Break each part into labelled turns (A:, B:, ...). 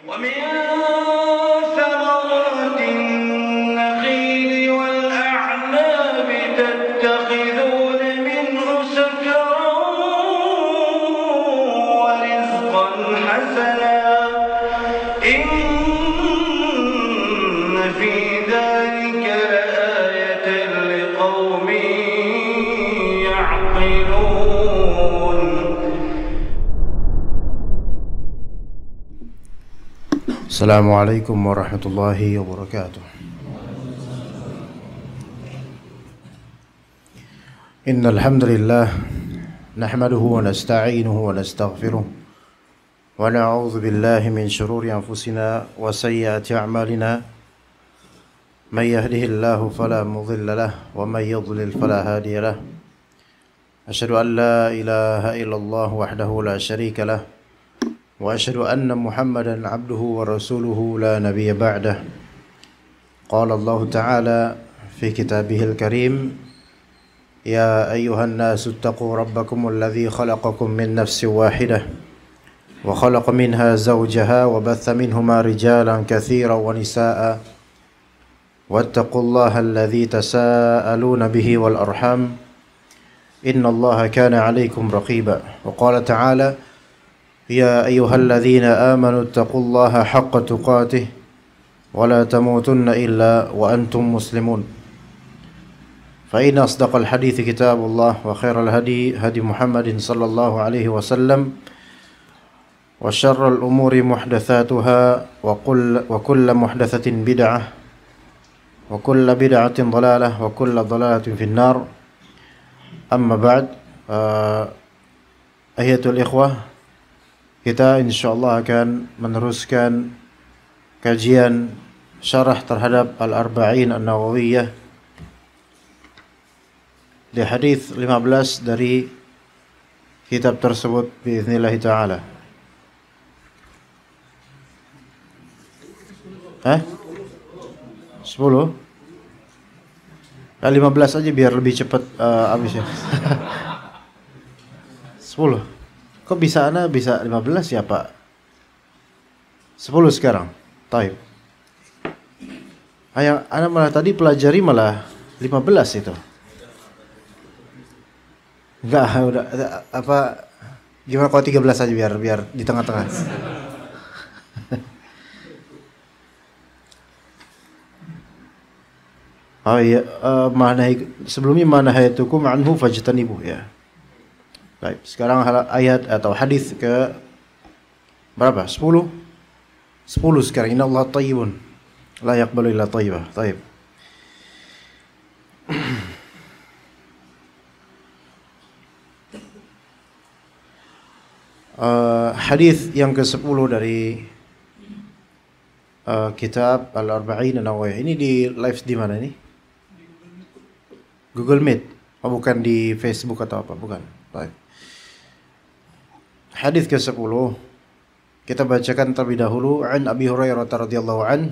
A: ومن ثمرات النخيل والأعناب تتخذون منه سكرا ورزقا حسنا إن في ذلك لآية لقوم يعقلون.
B: السلام عليكم ورحمة الله وبركاته. إن الحمد لله نحمده ونستعينه ونستغفره ونعوذ بالله من شرور أنفسنا وسيئات أعمالنا من يهده الله فلا مضل له ومن يضلل فلا هادي له أشهد أن لا إله إلا الله وحده لا شريك له وأشهد أن محمدا عبده ورسوله لا نبي بعده. قال الله تعالى في كتابه الكريم: يا أيها الناس اتقوا ربكم الذي خلقكم من نفس واحدة وخلق منها زوجها وبث منهما رجالا كثيرا ونساء واتقوا الله الذي تساءلون به والأرحام إن الله كان عليكم رقيبا. وقال تعالى: يا أيها الذين آمنوا اتقوا الله حق تقاته ولا تموتن إلا وأنتم مسلمون. فإن أصدق الحديث كتاب الله وخير الهدي هدي محمد صلى الله عليه وسلم وشر الأمور محدثاتها وكل محدثة بدعة وكل بدعة ضلالة وكل ضلالة في النار. أما بعد، أيها الإخوة, kita insyaallah akan meneruskan kajian syarah terhadap Al-Arba'in An-Nawawiyah di hadis 15 dari kitab tersebut biiznillah taala. 10? 15 aja biar lebih cepat habisnya. 10. Kok bisa ana bisa 15 ya Pak? 10 sekarang. Taib. Ayang ana malah tadi pelajari malah 15 itu. Enggak, udah apa gimana kalau 13 aja biar di tengah-tengah. Oh iya, sebelumnya manahayatukum anhu fajtanibuh ya. Baik, sekarang ayat atau hadis ke berapa? 10? 10 sekarang. Innallaha thayyibun la yaqbalu illa thayyibah. Baik. Hadis yang ke-10 dari kitab Al-Arba'in An-Nawawiyah. Ini di live di mana ini? Google Meet. Oh, bukan di Facebook atau apa, bukan. Baik. Hadis ke-10 kita bacakan terlebih dahulu. An Abi Hurairah radhiyallahu an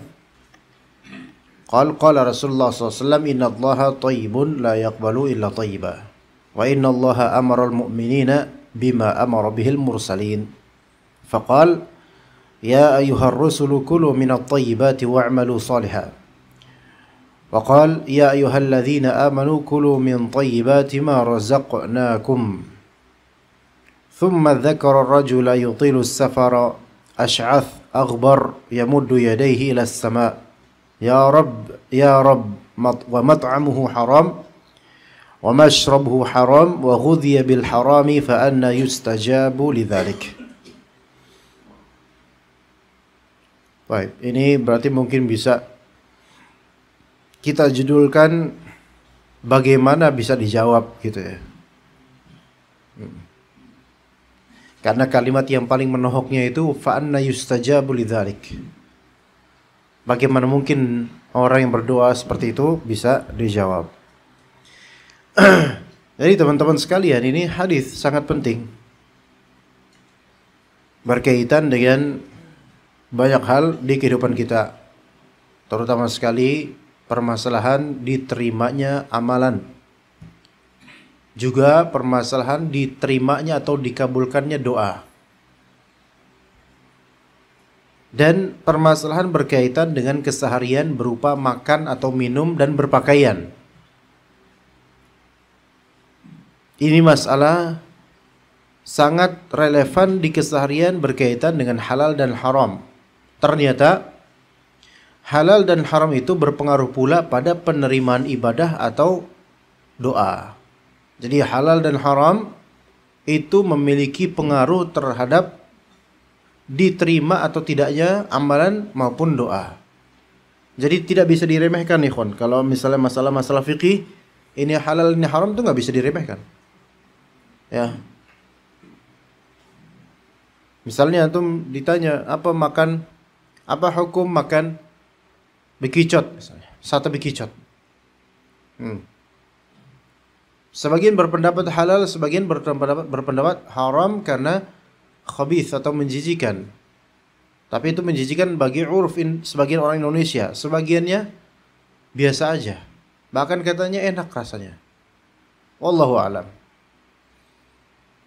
B: qala Rasulullah SAW: inna Allaha thayyibun la yaqbalu illa thayyiba wa inna Allaha amara al-mu'minina bima amara bihil mursalin faqal ya ayyuhar rusulu kulu minat thayyibati wa'malu salihan wa qala ya ayyuhalladzina amanu kulu min thayyibati ma razaqnakum. ثم ذكر الرجل يطيل السفر أشعث أغبر يمد يديه إلى السماء يا رب ومطعمه حرام ومشربه حرام وغذي بالحرام فأنى يستجاب لذلك. Baik, ini berarti mungkin bisa kita judulkan bagaimana bisa dijawab gitu ya. Karena kalimat yang paling menohoknya itu fa'anna yustajabu lidzalik. Bagaimana mungkin orang yang berdoa seperti itu bisa dijawab? Jadi teman-teman sekalian, ini hadis sangat penting. Berkaitan dengan banyak hal di kehidupan kita. Terutama sekali permasalahan diterimanya amalan. Juga permasalahan diterimanya atau dikabulkannya doa. dan permasalahan berkaitan dengan keseharian berupa makan atau minum dan berpakaian. Ini masalah sangat relevan di keseharian berkaitan dengan halal dan haram. Ternyata halal dan haram itu berpengaruh pula pada penerimaan ibadah atau doa. Jadi halal dan haram itu memiliki pengaruh terhadap diterima atau tidaknya amalan maupun doa. Jadi tidak bisa diremehkan nih, Khon. Kalau misalnya masalah-masalah fikih, ini halal ini haram itu nggak bisa diremehkan. Ya. Misalnya antum ditanya apa hukum makan bekicot misalnya, sate bekicot. Sebagian berpendapat halal, sebagian berpendapat haram karena khabith atau menjijikan. Tapi itu menjijikan bagi uruf sebagian orang Indonesia, sebagiannya biasa aja. Bahkan katanya enak rasanya. Wallahu a'lam.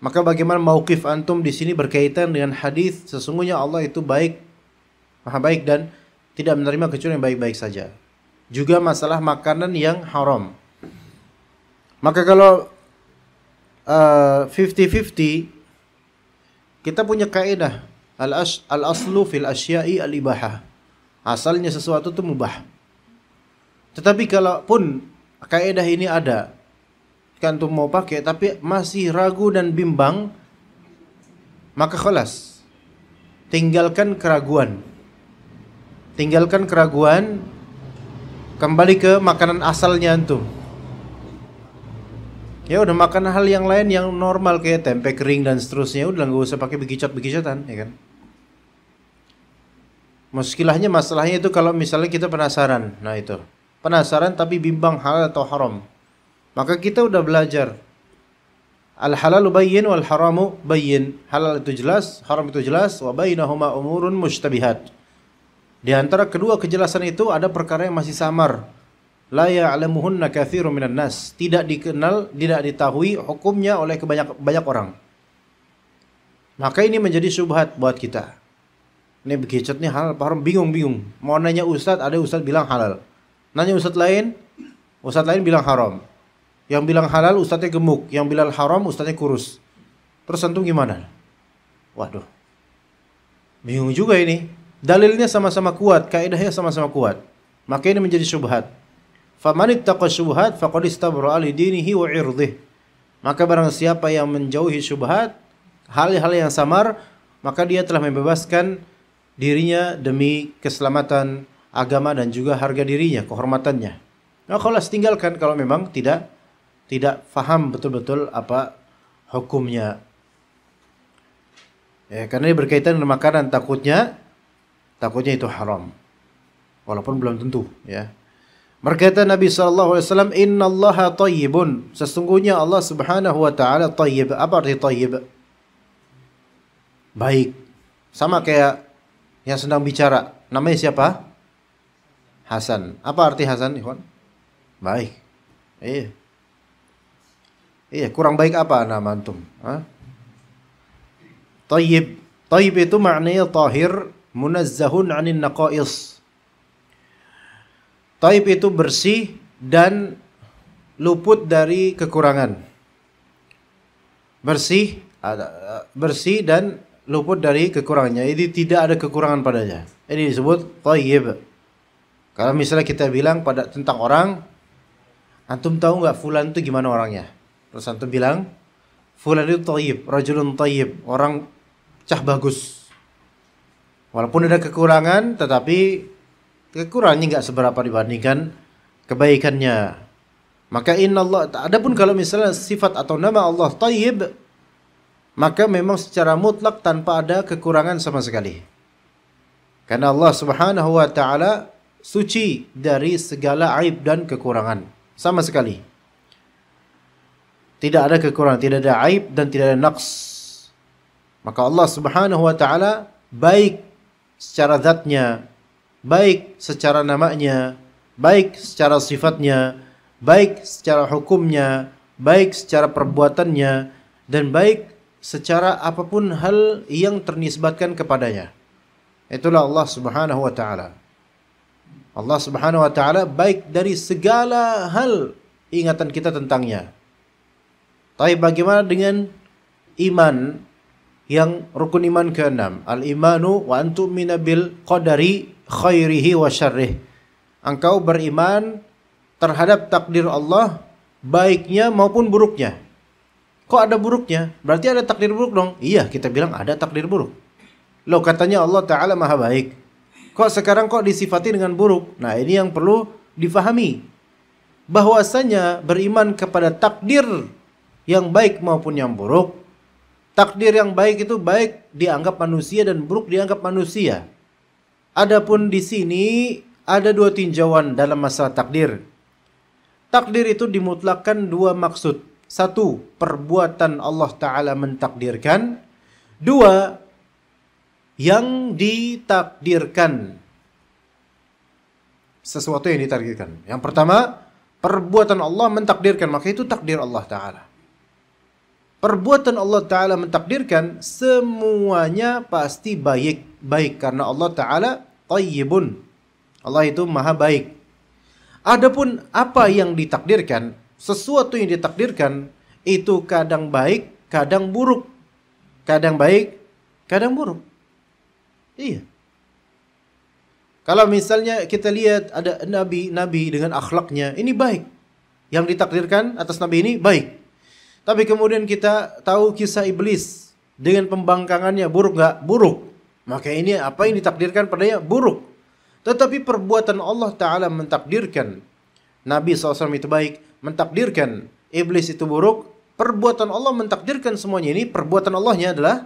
B: Maka bagaimana mauqif antum di sini berkaitan dengan hadis sesungguhnya Allah itu baik, Maha baik dan tidak menerima kecuali yang baik-baik saja. Juga masalah makanan yang haram. Maka kalau 50-50, kita punya kaidah al-aslu fil asya'i al-ibahah. Asalnya sesuatu itu mubah. Tetapi kalaupun kaidah ini ada, kan antum mau pakai tapi masih ragu dan bimbang, maka khalas. Tinggalkan keraguan. Kembali ke makanan asalnya antum. Ya udah makan hal yang lain yang normal kayak tempe kering dan seterusnya, udah nggak usah pakai bekicot-bekicotan, ya kan? Muskilahnya masalahnya itu kalau misalnya kita penasaran, nah itu penasaran tapi bimbang halal atau haram, maka kita udah belajar al halalu bayyin wal haramu bayyin, halal itu jelas, haram itu jelas, wa bainahuma umurun mushtabihat. Di antara kedua kejelasan itu ada perkara yang masih samar. La ya'lamuhunna katsirun minan nas, tidak dikenal, tidak diketahui hukumnya oleh banyak orang. Maka ini menjadi syubhat buat kita. Ini bekicot nih halal apa haram, bingung. Mau nanya ustaz, ada ustaz bilang halal. Nanya ustaz lain bilang haram. Yang bilang halal ustaznya gemuk, yang bilang haram ustaznya kurus. Terus antum gimana? Waduh. Bingung juga ini. Dalilnya sama-sama kuat, kaidahnya sama-sama kuat. Maka ini menjadi syubhat. Faman ittaqa syubhat faqad istabra'a li dinihi wa 'irdhihi. Maka barang siapa yang menjauhi syubhat, hal-hal yang samar, maka dia telah membebaskan dirinya demi keselamatan agama dan juga harga dirinya, kehormatannya. Nah, khalas tinggalkan kalau memang tidak faham betul-betul apa hukumnya. Ya, karena ini berkaitan dengan makanan, takutnya itu haram. Walaupun belum tentu, ya. Berkata Nabi SAW, Innallaha tayyibun. Sesungguhnya Allah subhanahu wa ta'ala tayyib. Apa arti tayyib? Baik. Sama kayak yang sedang bicara. Namanya siapa? Hasan. Apa arti Hasan, ikhwan? Baik. Iya, kurang baik apa nama antum? Tayyib. Tayyib itu maknanya tahir, munazzahun anin naqais. Taib itu bersih dan luput dari kekurangan. Bersih dan luput dari kekurangannya. Jadi tidak ada kekurangan padanya. Ini disebut tayyib. Kalau misalnya kita bilang tentang orang, antum tahu nggak fulan itu gimana orangnya? Terus antum bilang, fulan itu tayyib, rajulun tayyib, orang cah bagus. Walaupun ada kekurangan, tetapi kekurangannya nggak seberapa dibandingkan kebaikannya. Maka innallah, adapun kalau misalnya sifat atau nama Allah tayyib, maka memang secara mutlak tanpa ada kekurangan sama sekali. Karena Allah Subhanahu wa taala suci dari segala aib dan kekurangan sama sekali. Tidak ada kekurangan, tidak ada aib dan tidak ada naqs. Maka Allah Subhanahu wa taala baik secara zatnya, baik secara namanya, baik secara sifatnya, baik secara hukumnya, baik secara perbuatannya, dan baik secara apapun hal yang ternisbatkan kepadanya. Itulah Allah Subhanahu wa taala. Allah Subhanahu wa taala baik dari segala hal ingatan kita tentangnya. Tapi bagaimana dengan iman yang rukun iman ke-6? Al-imanu wa antu'mina bil qadari khairihi wa syarrih. Engkau beriman terhadap takdir Allah, baiknya maupun buruknya. Kok ada buruknya? Berarti ada takdir buruk dong? Iya, kita bilang ada takdir buruk. Loh, katanya Allah Ta'ala maha baik. Kok sekarang disifati dengan buruk? Nah, ini yang perlu difahami. Bahwasanya beriman kepada takdir yang baik maupun yang buruk. Takdir yang baik itu baik dianggap manusia dan buruk dianggap manusia. Adapun di sini ada dua tinjauan dalam masalah takdir. Takdir itu dimutlakkan dua maksud. Satu, perbuatan Allah Ta'ala mentakdirkan. Dua, yang ditakdirkan. Sesuatu yang ditakdirkan. Yang pertama, perbuatan Allah mentakdirkan. Maka itu takdir Allah Ta'ala. Perbuatan Allah Ta'ala mentakdirkan, semuanya pasti baik. Karena Allah Ta'ala tayyibun. Allah itu maha baik. Adapun apa yang ditakdirkan, sesuatu yang ditakdirkan, itu kadang baik, kadang buruk. Kadang baik, kadang buruk. Iya. Kalau misalnya kita lihat ada nabi dengan akhlaknya, ini baik. Yang ditakdirkan atas nabi ini baik. Tapi kemudian kita tahu kisah iblis dengan pembangkangannya, buruk nggak? Buruk. Maka ini apa yang ditakdirkan padanya? Buruk. Tetapi perbuatan Allah Ta'ala mentakdirkan Nabi SAW itu baik, mentakdirkan iblis itu buruk. Perbuatan Allah mentakdirkan semuanya ini, perbuatan Allahnya adalah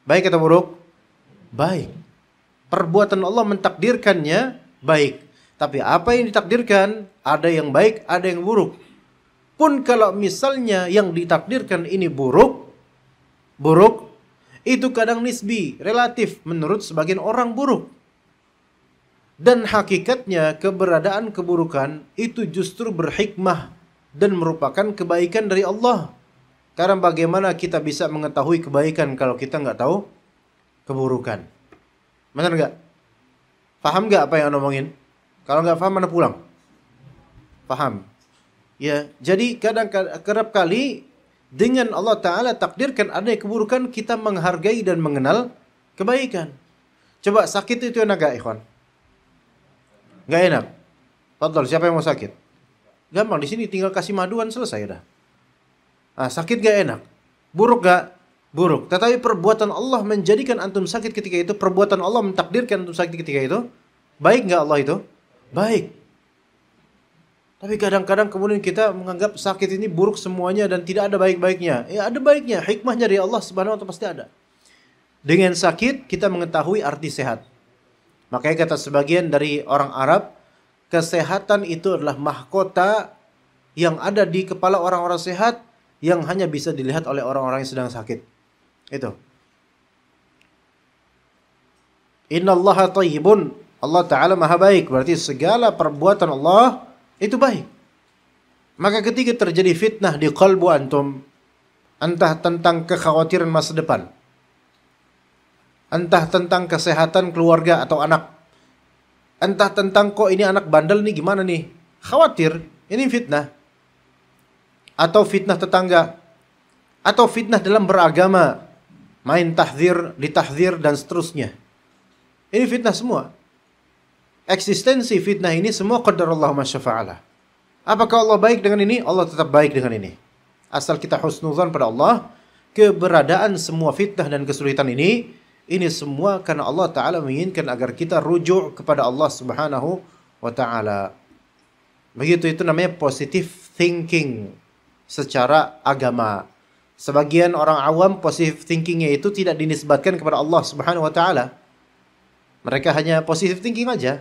B: baik atau buruk? Baik. Perbuatan Allah mentakdirkannya baik. Tapi apa yang ditakdirkan, ada yang baik, ada yang buruk. Pun kalau misalnya yang ditakdirkan ini buruk, itu kadang nisbi, relatif menurut sebagian orang buruk. Dan hakikatnya keberadaan keburukan itu justru berhikmah dan merupakan kebaikan dari Allah. Karena bagaimana kita bisa mengetahui kebaikan kalau kita nggak tahu keburukan? Benar nggak? Paham nggak apa yang saya ngomongin? Kalau nggak paham, mana pulang? Paham? Ya, jadi kerap kali dengan Allah Ta'ala takdirkan ada keburukan, kita menghargai dan mengenal kebaikan. Coba sakit itu enak gak, ikhwan? Gak enak. Fadhal, siapa yang mau sakit? Gampang, di sini tinggal kasih maduan selesai dah. Sakit gak enak. Buruk gak? Buruk. Tetapi perbuatan Allah menjadikan antum sakit ketika itu, perbuatan Allah mentakdirkan antum sakit ketika itu, baik gak Allah itu? Baik. Tapi kadang-kadang kemudian kita menganggap sakit ini buruk semuanya dan tidak ada baik-baiknya. Ya ada baiknya, hikmahnya dari Allah Subhanahu wa taala pasti ada. Dengan sakit kita mengetahui arti sehat. Makanya kata sebagian dari orang Arab, kesehatan itu adalah mahkota yang ada di kepala orang-orang sehat yang hanya bisa dilihat oleh orang-orang yang sedang sakit. Itu. Innallaha thayyibun. Allah Ta'ala maha baik. Berarti segala perbuatan Allah itu baik. Maka ketika terjadi fitnah di qalbu antum, entah tentang kekhawatiran masa depan, entah tentang kesehatan keluarga atau anak, entah tentang kok ini anak bandel nih gimana nih, khawatir, ini fitnah. Atau fitnah tetangga, atau fitnah dalam beragama, main tahdzir, ditahdzir dan seterusnya. Ini fitnah semua. Eksistensi fitnah ini semua qadarullah masyafa'alah. Apakah Allah baik dengan ini? Allah tetap baik dengan ini. Asal kita husnuzan pada Allah, keberadaan semua fitnah dan kesulitan ini semua karena Allah Ta'ala menginginkan agar kita rujuk kepada Allah Subhanahu wa Ta'ala. Begitu, itu namanya positive thinking secara agama. Sebagian orang awam positive thinkingnya itu tidak dinisbatkan kepada Allah Subhanahu wa Ta'ala. Mereka hanya positive thinking aja.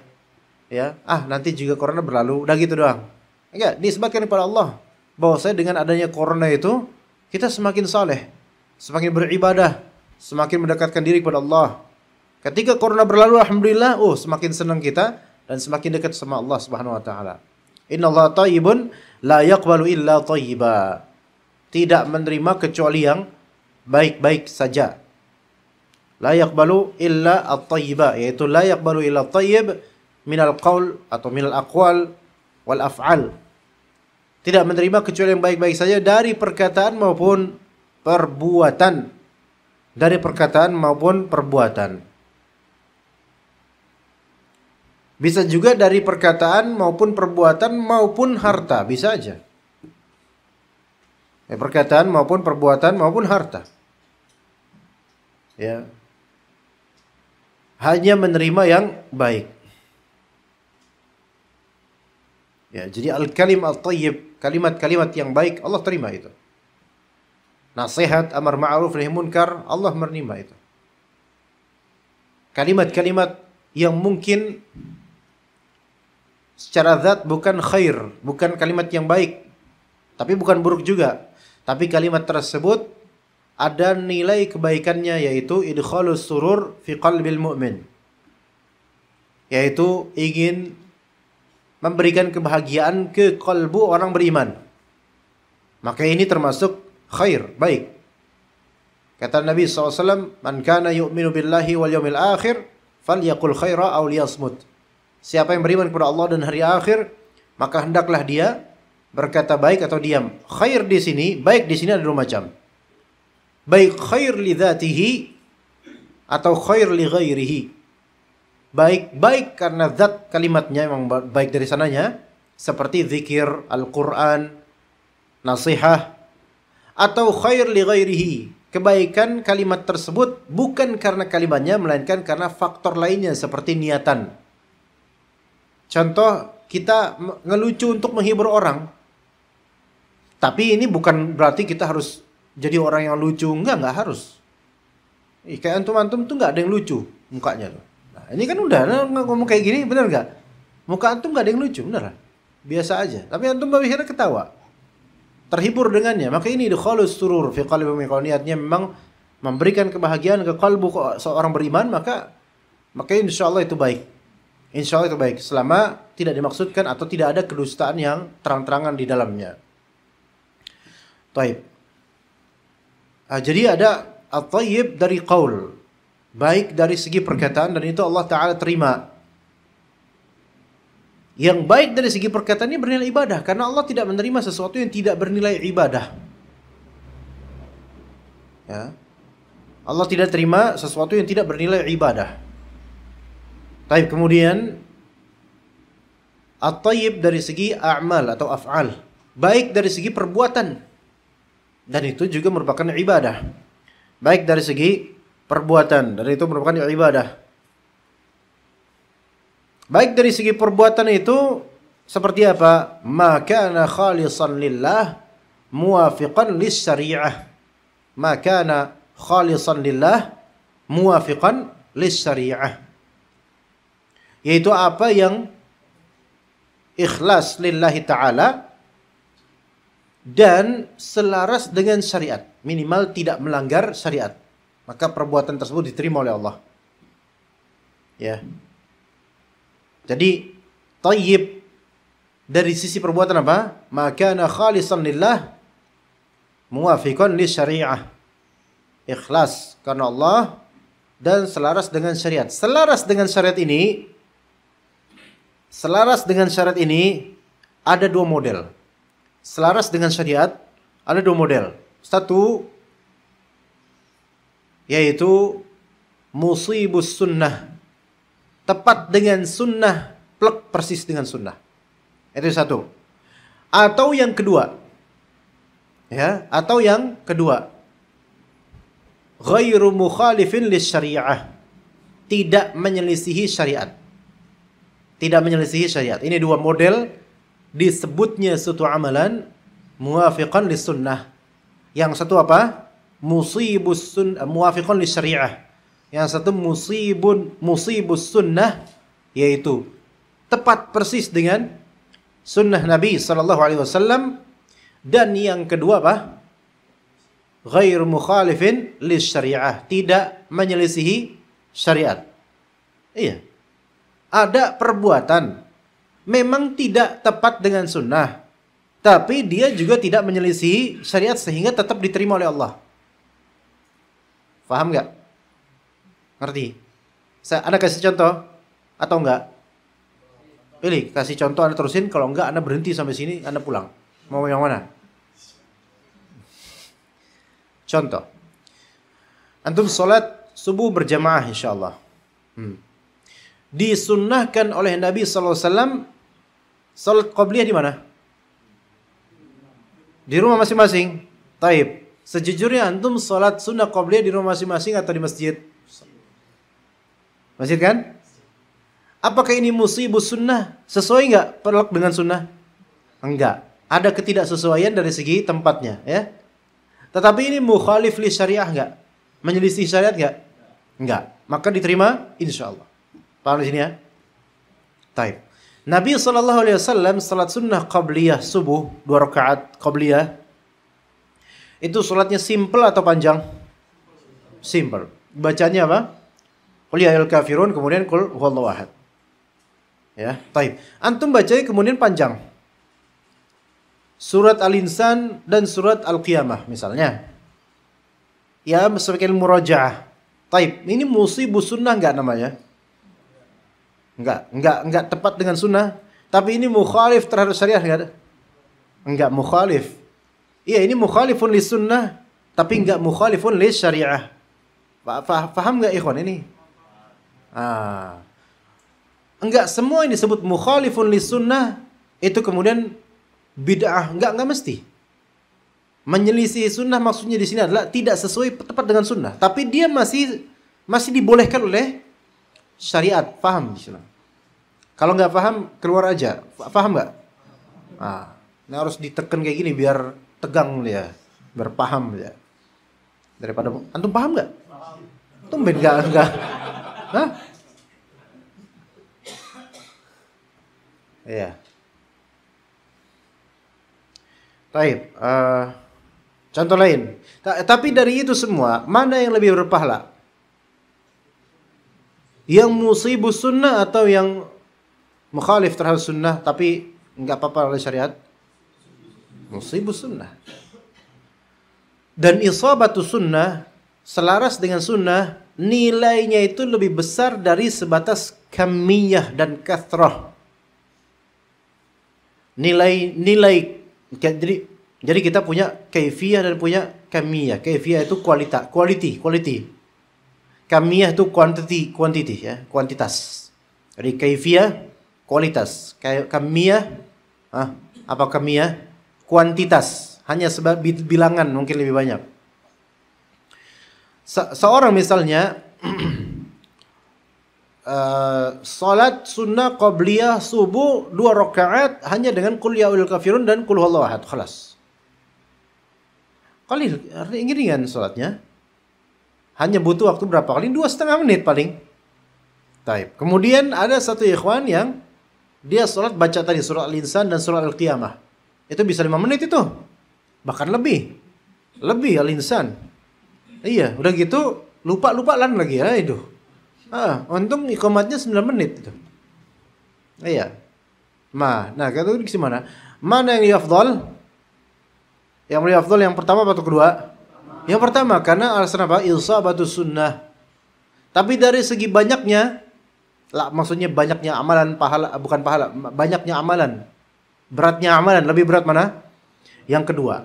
B: Ya, nanti juga corona berlalu, udah gitu doang. Enggak, dinisbatkan kepada Allah. Bahwasanya dengan adanya corona itu kita semakin saleh, semakin beribadah, semakin mendekatkan diri kepada Allah. Ketika corona berlalu, alhamdulillah, semakin senang kita dan semakin dekat sama Allah Subhanahu wa taala. Innallaha thayyibun la yaqbalu illa thayyiba. Tidak menerima kecuali yang baik-baik saja. La yaqbalu illa at-thayyiba, yaitu la yaqbalu illa at-tayyib minal qaul atau minal aqwal wal af'al. Tidak menerima kecuali yang baik-baik saja dari perkataan maupun perbuatan. Dari perkataan maupun perbuatan. Bisa juga dari perkataan maupun perbuatan maupun harta, bisa aja. Ya, perkataan maupun perbuatan maupun harta. Ya. Hanya menerima yang baik. Ya, jadi al-kalim al-tayyib, kalimat-kalimat yang baik Allah terima itu. Nasihat, amar ma'ruf nahi munkar, Allah menerima itu. Kalimat-kalimat yang mungkin secara zat bukan khair, bukan kalimat yang baik, tapi bukan buruk juga. Tapi kalimat tersebut ada nilai kebaikannya, yaitu idkhalus surur fi qalbil mu'min. Yaitu ingin memberikan kebahagiaan ke kalbu orang beriman. Maka ini termasuk khair, baik. Kata Nabi SAW, Man kana yu'minu billahi wal yawmil akhir, falyaqul khaira aw liyasmut. Siapa yang beriman kepada Allah dan hari akhir, maka hendaklah dia berkata baik atau diam. Khair di sini, baik di sini ada dua macam. Baik khair li dzatihi atau khair li ghairihi. Baik karena zat kalimatnya memang baik dari sananya, seperti zikir, Al-Quran, nasihah. Atau khair li ghairihi, kebaikan kalimat tersebut bukan karena kalimatnya, melainkan karena faktor lainnya seperti niatan. Contoh, kita ngelucu untuk menghibur orang. Tapi ini bukan berarti kita harus jadi orang yang lucu. Enggak harus. Kayak antum-antum tuh enggak ada yang lucu mukanya tuh. Nah, ini kan udah ngomong kayak gini, bener nggak? Muka antum nggak ada yang lucu, bener? Biasa aja. Tapi antum akhirnya ketawa, terhibur dengannya. Maka ini idkhalus surur fi qalbi mu'min. Kalau niatnya memang memberikan kebahagiaan ke kalbu seorang beriman, maka insya Allah itu baik. Insya Allah itu baik, selama tidak dimaksudkan atau tidak ada kedustaan yang terang-terangan di dalamnya. Taib. Jadi ada at-tayyib dari qaul, baik dari segi perkataan, dan itu Allah Ta'ala terima. Yang baik dari segi perkataan ini bernilai ibadah, karena Allah tidak menerima sesuatu yang tidak bernilai ibadah. Ya. Allah tidak terima sesuatu yang tidak bernilai ibadah. Taib. Kemudian at-tayyib dari segi a'mal atau af'al, baik dari segi perbuatan, dan itu juga merupakan ibadah. Baik dari segi perbuatan, dan itu merupakan ibadah. Baik dari segi perbuatan itu seperti apa? Ma kana khalisan lillah muwafiqan lis-syari'ah. Ma kana khalisan lillah muwafiqan lis-syari'ah. Yaitu apa yang ikhlas lillahi ta'ala dan selaras dengan syariat, minimal tidak melanggar syariat, maka perbuatan tersebut diterima oleh Allah. Ya. Jadi tayyib dari sisi perbuatan apa? Maka kana khalisan lillah muwafiqan lisyari'ah. Ikhlas karena Allah dan selaras dengan syariat. Selaras dengan syariat ini ada dua model. Selaras dengan syariat ada dua model. Satu, yaitu musibus sunnah, tepat dengan sunnah, plek persis dengan sunnah. Itu satu. Atau yang kedua, ghairu mukhalifin lisyari'ah, tidak menyelisihi syariat. Ini dua model disebutnya suatu amalan muwafiqan lis-sunnah. Yang satu apa? Musibus sunnah muwafiqan lisyari'ah. Yang satu musibus sunnah, yaitu tepat persis dengan sunnah Nabi SAW. Dan yang kedua apa? Ghairu mukhalifin lisyari'ah, tidak menyelisihi syariat. Iya. Ada perbuatan memang tidak tepat dengan sunnah, tapi dia juga tidak menyelisihi syariat sehingga tetap diterima oleh Allah. Faham gak? Ngerti? Anda kasih contoh atau enggak? Pilih, kasih contoh, Anda terusin. Kalau enggak, Anda berhenti sampai sini, Anda pulang. Mau yang mana? Contoh. Antum sholat subuh berjamaah insyaallah. Disunnahkan oleh Nabi SAW sholat qabliyah di mana? Di rumah masing-masing. Taib. Sejujurnya antum sholat sunnah qabliyah di rumah masing-masing atau di masjid? Masjid kan? Apakah ini musibus sunnah? Sesuai nggak pelak dengan sunnah? Enggak. Ada ketidaksesuaian dari segi tempatnya, ya. Tetapi ini mukhalif li syariah nggak? Menyelisih syariat nggak? Enggak. Maka diterima insya Allah. Paham di sini ya? Taib. Nabi SAW salat sunnah qabliyah subuh 2 rakaat qabliyah. Itu salatnya simple atau panjang? Simple. Bacanya apa? Qul ya ayyuhal kafirun, kemudian qul huwallahu ahad. Ya, taib. Antum bacanya kemudian panjang. Surat Al-Insan dan surat Al-Qiyamah misalnya. Ya, sebagai murajaah. Taib. Ini musibus sunnah enggak namanya? Enggak tepat dengan sunnah. Tapi ini mukhalif terhadap syariah enggak? Enggak mukhalif. Iya, ini mukhalifun li sunnah, tapi enggak mukhalifun li syariah. Faham enggak ikhwan ini? Enggak semua yang disebut mukhalifun li sunnah itu kemudian bid'ah. Enggak mesti. Menyelisih sunnah maksudnya di sini adalah tidak sesuai tepat dengan sunnah, tapi dia masih dibolehkan oleh syariat. Paham di sini? Kalau nggak paham keluar aja. Paham nggak? Ini harus ditekan kayak gini biar tegang dia, biar paham ya. Daripada antum paham nggak? Tumben nggak? Hah? Iya. Baik. Contoh lain. Tapi dari itu semua, mana yang lebih berpahala? Yang musibus sunnah atau yang mukhalif terhadap sunnah tapi enggak apa-apa oleh syariat? Musibus sunnah. Dan isabatus sunnah, selaras dengan sunnah, nilainya itu lebih besar dari sebatas kamiyah dan kathrah. Nilai jadi kita punya kaifiyah dan punya kamiyah. Kaifiyah itu quality. Kamiyah itu quantity ya, kuantitas. Jadi kaifiyah kualitas. Kamiyah apa kamiyah? Kuantitas. Hanya sebab bilangan mungkin lebih banyak. Seorang misalnya salat sunnah qabliyah subuh 2 rakaat hanya dengan qul ya ayyuhal kafirun dan qul huwallahu ahad, khalas. Qalil, ringan salatnya. Hanya butuh waktu berapa kali? 2,5 menit paling. Taib. Kemudian ada satu ikhwan yang dia salat baca tadi surah Al-Insan dan surah Al-Qiyamah. Itu bisa 5 menit itu. Bahkan lebih. Lebih Al-Insan. Iya, udah gitu lupa-lupaan lagi ya itu. Untung iqamatnya 9 menit itu. Iya. Nah, kata itu gimana? Mana yang afdal? Yang lebih afdal yang pertama atau kedua? Yang pertama, karena alasan apa? Isabatus sunnah. Tapi dari segi banyaknya, maksudnya banyaknya amalan bukan pahala, banyaknya amalan. Beratnya amalan, lebih berat mana? Yang kedua.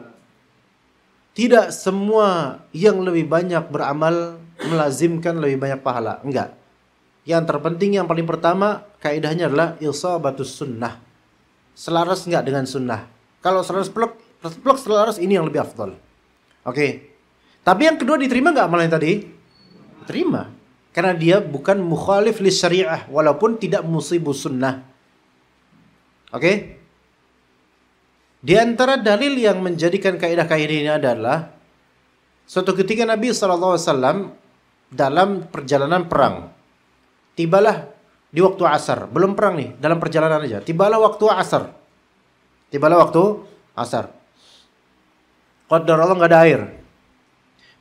B: Tidak semua yang lebih banyak beramal melazimkan lebih banyak pahala. Enggak. Yang terpenting, yang paling pertama, kaidahnya adalah isabatus sunnah. Selaras enggak dengan sunnah? Kalau selaras plek selaras, ini yang lebih afdal. Oke. Tapi yang kedua diterima enggak amalan tadi? Terima. Karena dia bukan mukhalif li syariah, walaupun tidak musibus sunnah. Oke? Di antara dalil yang menjadikan kaidah-kaidah ini adalah suatu ketika Nabi SAW dalam perjalanan perang, tibalah di waktu asar, belum perang nih, dalam perjalanan aja, tibalah waktu asar. Qadar Allah nggak ada air.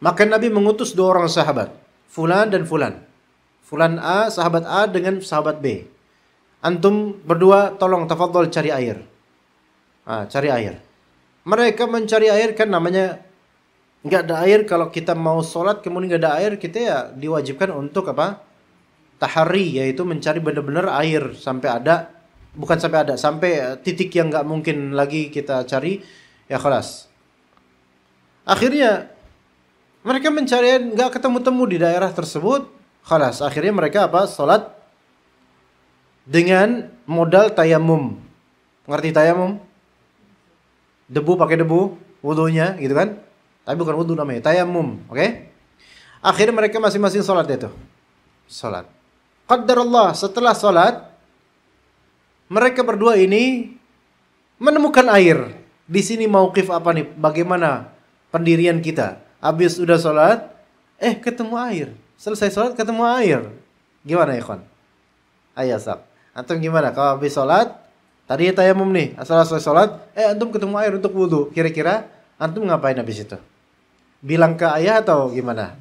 B: Maka Nabi mengutus 2 orang sahabat, Fulan dan Fulan. Fulan A, sahabat A dengan sahabat B. Antum berdua tolong tafadhol cari air. Cari air. Mereka mencari air kan namanya nggak ada air, kalau kita mau sholat kemudian nggak ada air, kita ya diwajibkan untuk apa? Tahari, yaitu mencari benar-benar air sampai ada, bukan sampai ada, sampai titik yang nggak mungkin lagi kita cari, ya khalas. Akhirnya mereka mencari, nggak ketemu-temu di daerah tersebut, khalas. Akhirnya mereka apa? Sholat dengan modal tayamum. Ngerti tayamum? Debu, pakai debu, wudunya gitu kan? Tapi bukan wudu namanya, tayamum, oke? Akhirnya mereka masing-masing sholat itu. Sholat. Qaddarallah, setelah sholat, mereka berdua ini menemukan air. Di sini mauqif apa nih? Bagaimana pendirian kita? Habis udah sholat, ketemu air. Selesai sholat ketemu air. Gimana ya kawan? Ayo sak. Antum gimana? Kalau habis sholat, tadi tayamum nih. Selesai sholat, antum ketemu air untuk wudu. Kira-kira antum ngapain habis itu? Bilang ke ayah atau gimana?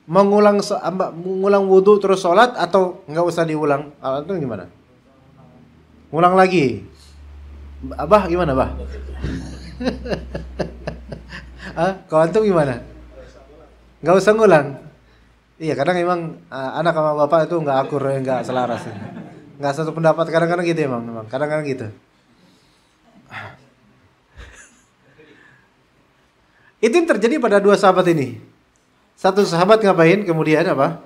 B: Mengulang wudu terus sholat atau nggak usah diulang? Antum gimana? Ngulang lagi. Abah gimana, Bah? Kalau antum gimana? Nggak usah ngulang. Iya, kadang emang anak sama bapak itu nggak akur, nggak selaras. Nggak satu pendapat, kadang-kadang gitu emang. Kadang-kadang gitu. Itu yang terjadi pada dua sahabat ini. Satu sahabat ngapain? Kemudian apa?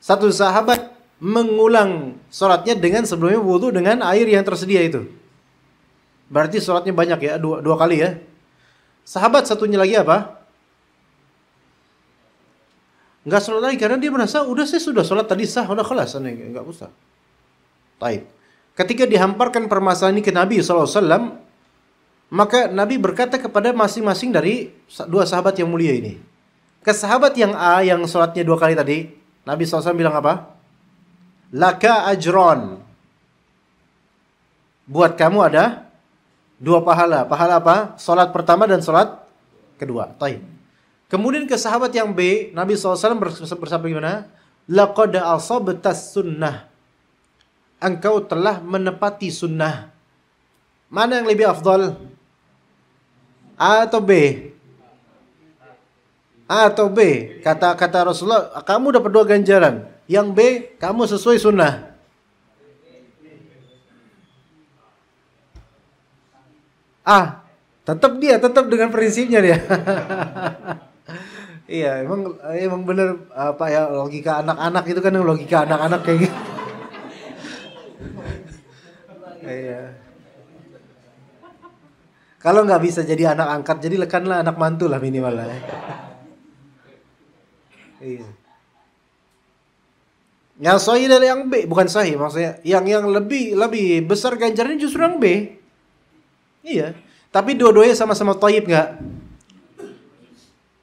B: Satu sahabat mengulang sholatnya dengan sebelumnya wudu dengan air yang tersedia itu. Berarti sholatnya banyak ya, dua kali ya. Sahabat satunya lagi apa? Nggak sholat lagi karena dia merasa udah saya sudah sholat tadi sah, udah kelas, nggak usah. Taib. Ketika dihamparkan permasalahan ini ke Nabi SAW, maka Nabi berkata kepada masing-masing dari dua sahabat yang mulia ini. Ke sahabat yang A yang sholatnya dua kali tadi, Nabi SAW bilang apa? Laka ajron. Buat kamu ada dua pahala. Pahala apa? Sholat pertama dan sholat kedua. Taib. Kemudian ke sahabat yang B, Nabi SAW bersabda gimana? Laqad asabtas sunnah. Engkau telah menepati sunnah. Mana yang lebih afdal? A atau B? A atau B? Kata Rasulullah, kamu dapat dua ganjaran. Yang B, kamu sesuai sunnah. Tetap dengan prinsipnya dia. Iya, emang bener apa ya, logika anak-anak itu kan, logika anak-anak kayak gitu. Iya. Kalau nggak bisa jadi anak angkat, jadi lekanlah anak mantu lah minimal lah. Iya. Yang sahih dari yang B, bukan sahih maksudnya. Yang lebih besar ganjarannya justru yang B. Iya. Tapi dua-duanya sama-sama thayyib nggak?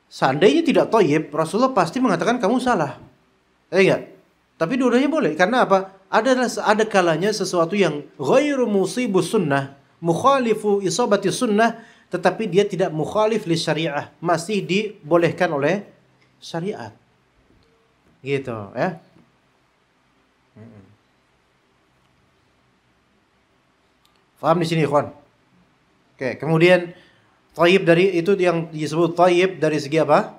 B: Seandainya tidak thayyib, Rasulullah pasti mengatakan kamu salah. Enggak. Tapi dua-duanya boleh. Karena apa? Ada kalanya sesuatu yang ghairu musibus sunnah, mukhalifu isabati sunnah, tetapi dia tidak mukhalif li syariah, masih dibolehkan oleh syariat. Gitu, ya. Faham di sini, ikhwan? Oke, kemudian thayyib dari itu yang disebut thayyib dari segi apa?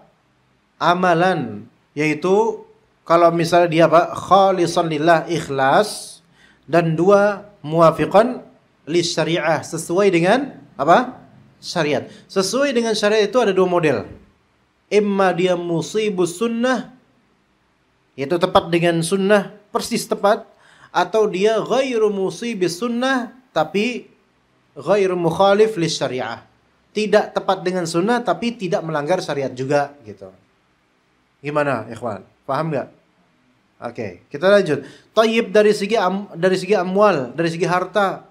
B: Amalan, yaitu kalau misalnya dia apa? Khalisan lillah, ikhlas, dan dua muwafiqan li syariah, sesuai dengan apa? Syariat. Sesuai dengan syariat itu ada dua model. Imma dia musibus sunnah, yaitu tepat dengan sunnah, persis tepat, atau dia ghairu musibis sunnah tapi ghairu mukhalif li syariah. Tidak tepat dengan sunnah tapi tidak melanggar syariat juga gitu. Gimana, ikhwan? Paham enggak? Oke, kita lanjut. Thayyib dari segi amwal, dari segi harta.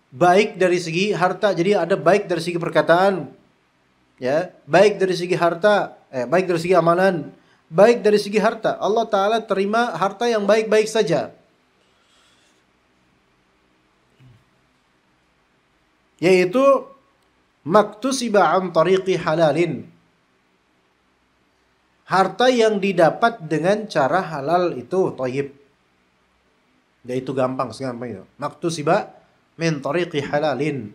B: Baik dari segi harta. Jadi ada baik dari segi perkataan, ya, baik dari segi harta, baik dari segi amalan, baik dari segi harta. Allah Ta'ala terima harta yang baik-baik saja, yaitu maktusiba an tariqi halalin, harta yang didapat dengan cara halal itu thayyib. Yaitu gampang, segampang itu. Maktusiba min tariqi halalin,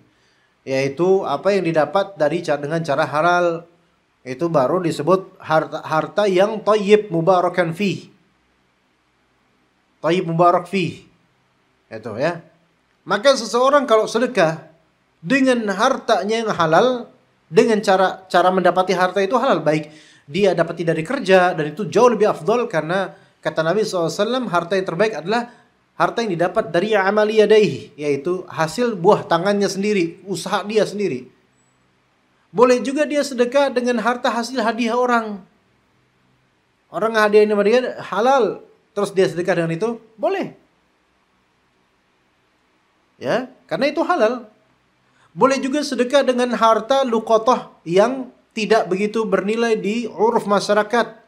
B: yaitu apa yang didapat dengan cara halal, itu baru disebut harta yang thayyib mubarakan fih. Thayyib mubarak fih. Itu ya. Maka seseorang kalau sedekah dengan hartanya yang halal, dengan cara mendapati harta itu halal, baik dia dapati dari kerja, dan itu jauh lebih afdol, karena kata Nabi SAW, harta yang terbaik adalah harta yang didapat dari amali yadaihi, yaitu hasil buah tangannya sendiri, usaha dia sendiri. Boleh juga dia sedekah dengan harta hasil hadiah orang. Orang hadiahin sama dia halal, terus dia sedekah dengan itu, boleh. Ya, karena itu halal. Boleh juga sedekah dengan harta luqatah yang tidak begitu bernilai di uruf masyarakat.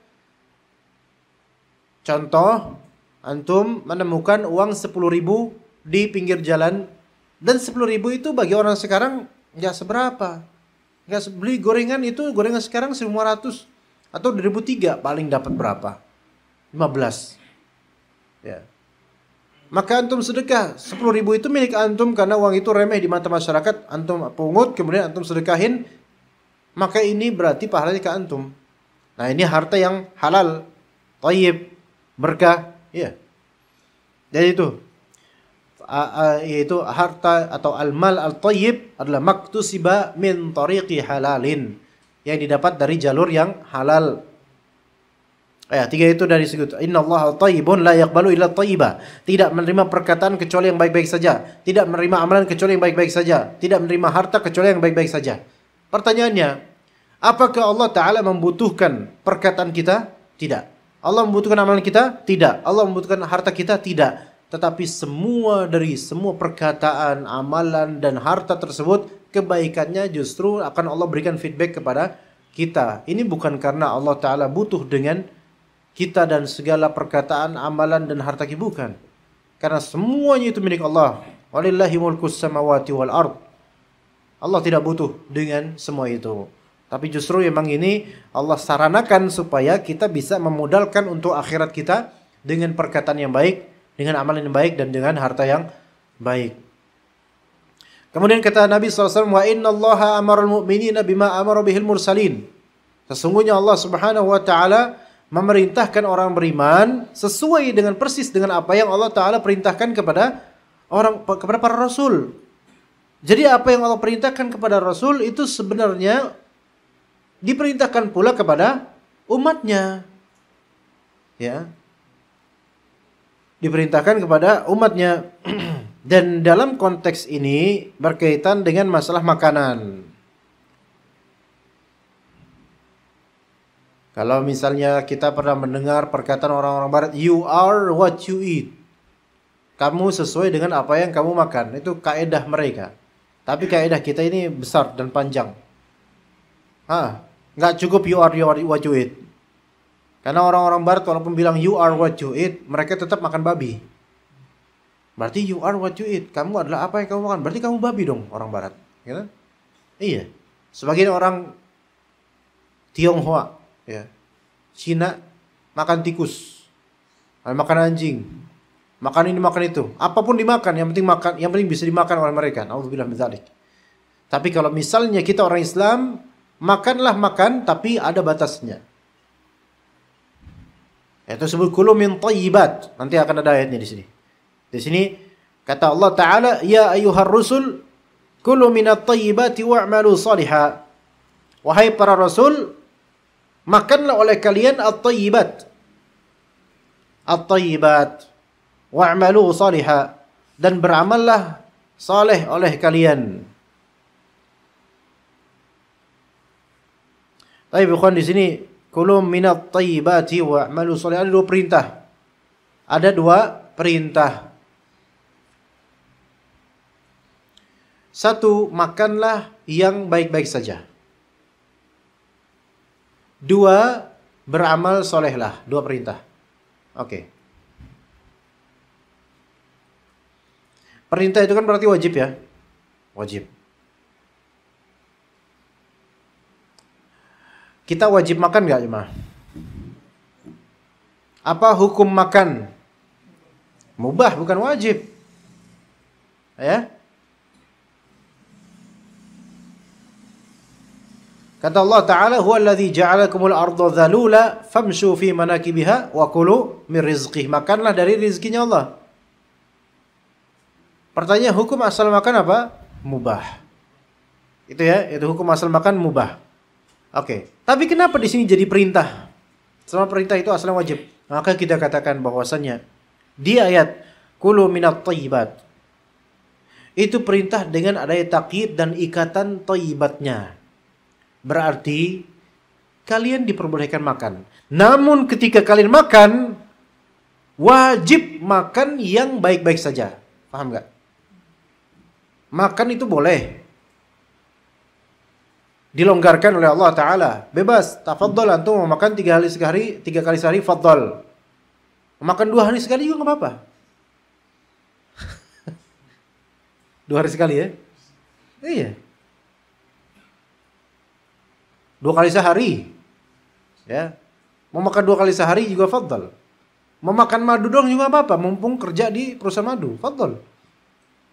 B: Contoh, antum menemukan uang 10.000 di pinggir jalan, dan 10.000 itu bagi orang sekarang nggak seberapa. Nggak beli gorengan itu, gorengan sekarang 1.500 atau 2.003, paling dapat berapa? 15. Ya. Maka antum sedekah 10.000 itu milik antum karena uang itu remeh di mata masyarakat, antum pungut kemudian antum sedekahin, maka ini berarti pahalanya ke antum. Nah, ini harta yang halal, thayyib, berkah, ya. Jadi itu yaitu harta atau al-mal al-thayyib adalah maktusiba min tariqi halalin, yang didapat dari jalur yang halal. Ayat 3 itu dari segi innallaha thayyibun la yaqbalu illa thayyiba. Tidak menerima perkataan kecuali yang baik-baik saja, tidak menerima amalan kecuali yang baik-baik saja, tidak menerima harta kecuali yang baik-baik saja. Pertanyaannya, apakah Allah Ta'ala membutuhkan perkataan kita? Tidak. Allah membutuhkan amalan kita? Tidak. Allah membutuhkan harta kita? Tidak. Tetapi semua perkataan, amalan, dan harta tersebut, kebaikannya justru akan Allah berikan feedback kepada kita. Ini bukan karena Allah Ta'ala butuh dengan kita dan segala perkataan, amalan, dan harta kita, bukan. Karena semuanya itu milik Allah. Walillahi mulkus samawati wal ard. Allah tidak butuh dengan semua itu. Tapi justru memang ini Allah saranakan supaya kita bisa memodalkan untuk akhirat kita dengan perkataan yang baik, dengan amalan yang baik, dan dengan harta yang baik. Kemudian kata Nabi SAW, wa inna allaha amaral mu'minina bima amara bihil mursalin. Sesungguhnya Allah Subhanahu wa Ta'ala memerintahkan orang beriman sesuai dengan persis dengan apa yang Allah Ta'ala perintahkan kepada para rasul. Jadi apa yang Allah perintahkan kepada rasul itu sebenarnya diperintahkan pula kepada umatnya. Ya. Diperintahkan kepada umatnya. Dan dalam konteks ini berkaitan dengan masalah makanan. Kalau misalnya kita pernah mendengar perkataan orang-orang barat, you are what you eat. Kamu sesuai dengan apa yang kamu makan. Itu kaidah mereka. Tapi kaidah kita ini besar dan panjang. Nggak cukup you are what you eat. Karena orang-orang barat walaupun bilang you are what you eat, mereka tetap makan babi. Berarti you are what you eat. Kamu adalah apa yang kamu makan. Berarti kamu babi dong, orang barat. Gitu? Iya. Sebagian orang Tionghoa, ya, Cina makan tikus, makan anjing, makan ini makan itu, apapun dimakan, yang penting makan, yang penting bisa dimakan oleh mereka. Nauzubillah min dzalik. Tapi kalau misalnya kita orang Islam, makanlah makan, tapi ada batasnya. Itu sebut kulu min thayyibat. Nanti akan ada ayatnya di sini. Di sini kata Allah Ta'ala, ya ayyuhar rusul kulu minat thayyibati wa'malu salihah. Wahai para rasul, makanlah oleh kalian at-thayyibat. At-thayyibat. Wa'malu salihah. Dan beramallah saleh oleh kalian. Tapi bukan di sini kulu minat thayyibati wa'malu salihah. Ada dua perintah. Ada dua perintah. Satu, makanlah yang baik-baik saja. Dua, beramal solehlah. Dua perintah. Oke. Perintah itu kan berarti wajib ya? Wajib. Kita wajib makan nggak cuma? Apa hukum makan? Mubah, bukan wajib. Ya? Kata Allah Ta'ala, "Huwallazi ja'alakumul arda dzalula famshu fi manakibiha wa kulu min rizqih." Makanlah dari rizkinya Allah. Pertanyaan, hukum asal makan apa? Mubah. Itu ya, itu hukum asal makan mubah. Oke. Tapi kenapa di sini jadi perintah? Selama perintah itu asalnya wajib. Maka kita katakan bahwasannya di ayat kulu minat thayyibat itu perintah dengan adanya takyid dan ikatan thayyibatnya. Berarti kalian diperbolehkan makan. Namun ketika kalian makan, wajib makan yang baik-baik saja. Paham nggak? Makan itu boleh. Dilonggarkan oleh Allah Ta'ala. Bebas. Tafadhol, antum mau makan 3 kali sehari, fadhol. Makan 2 hari sekali juga nggak apa-apa. 2 hari sekali ya? Iya. 2 kali sehari. Ya. Mau makan 2 kali sehari juga fadhol. Mau makan madu dong juga apa-apa. Mumpung kerja di perusahaan madu. Fadhol.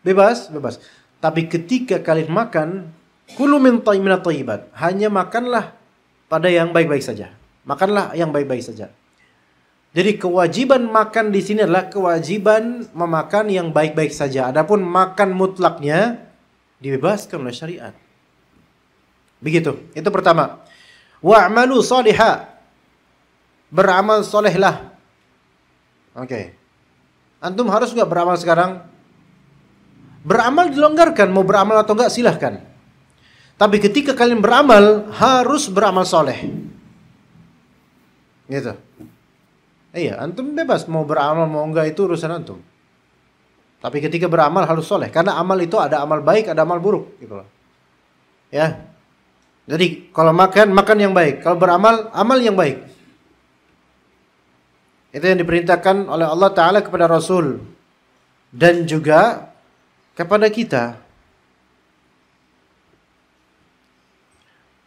B: Bebas, bebas. Tapi ketika kalian makan, kulu minat thayyibat. Hanya makanlah pada yang baik-baik saja. Makanlah yang baik-baik saja. Jadi kewajiban makan di sini adalah kewajiban memakan yang baik-baik saja. Adapun makan mutlaknya dibebaskan oleh syariat. Begitu. Itu pertama. Wa'malu salihah. Beramal solehlah. Oke. Antum harus enggak beramal sekarang? Beramal dilonggarkan. Mau beramal atau enggak silahkan. Tapi ketika kalian beramal, harus beramal soleh. Gitu. Iya, antum bebas mau beramal mau enggak itu urusan antum. Tapi ketika beramal harus soleh, karena amal itu ada amal baik, ada amal buruk, gitu loh. Ya. Jadi kalau makan yang baik, kalau beramal amal yang baik. Itu yang diperintahkan oleh Allah Ta'ala kepada Rasul dan juga kepada kita.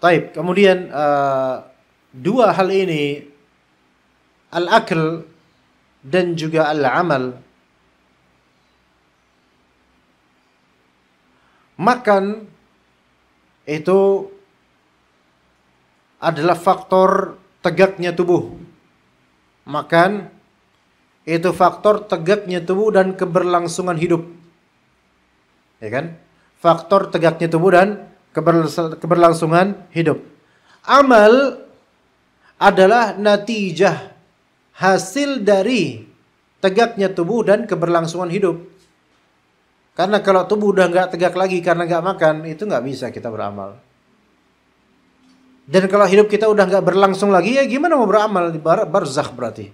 B: Taib. Kemudian 2 hal ini, al-akl dan juga al-amal. Makan itu adalah faktor tegaknya tubuh. Makan itu faktor tegaknya tubuh dan keberlangsungan hidup. Ya kan? Faktor tegaknya tubuh dan keberlangsungan hidup. Amal adalah natijah, hasil dari tegaknya tubuh dan keberlangsungan hidup. Karena kalau tubuh udah nggak tegak lagi karena nggak makan, itu nggak bisa kita beramal. Dan kalau hidup kita udah nggak berlangsung lagi, ya gimana mau beramal? Barzakh berarti.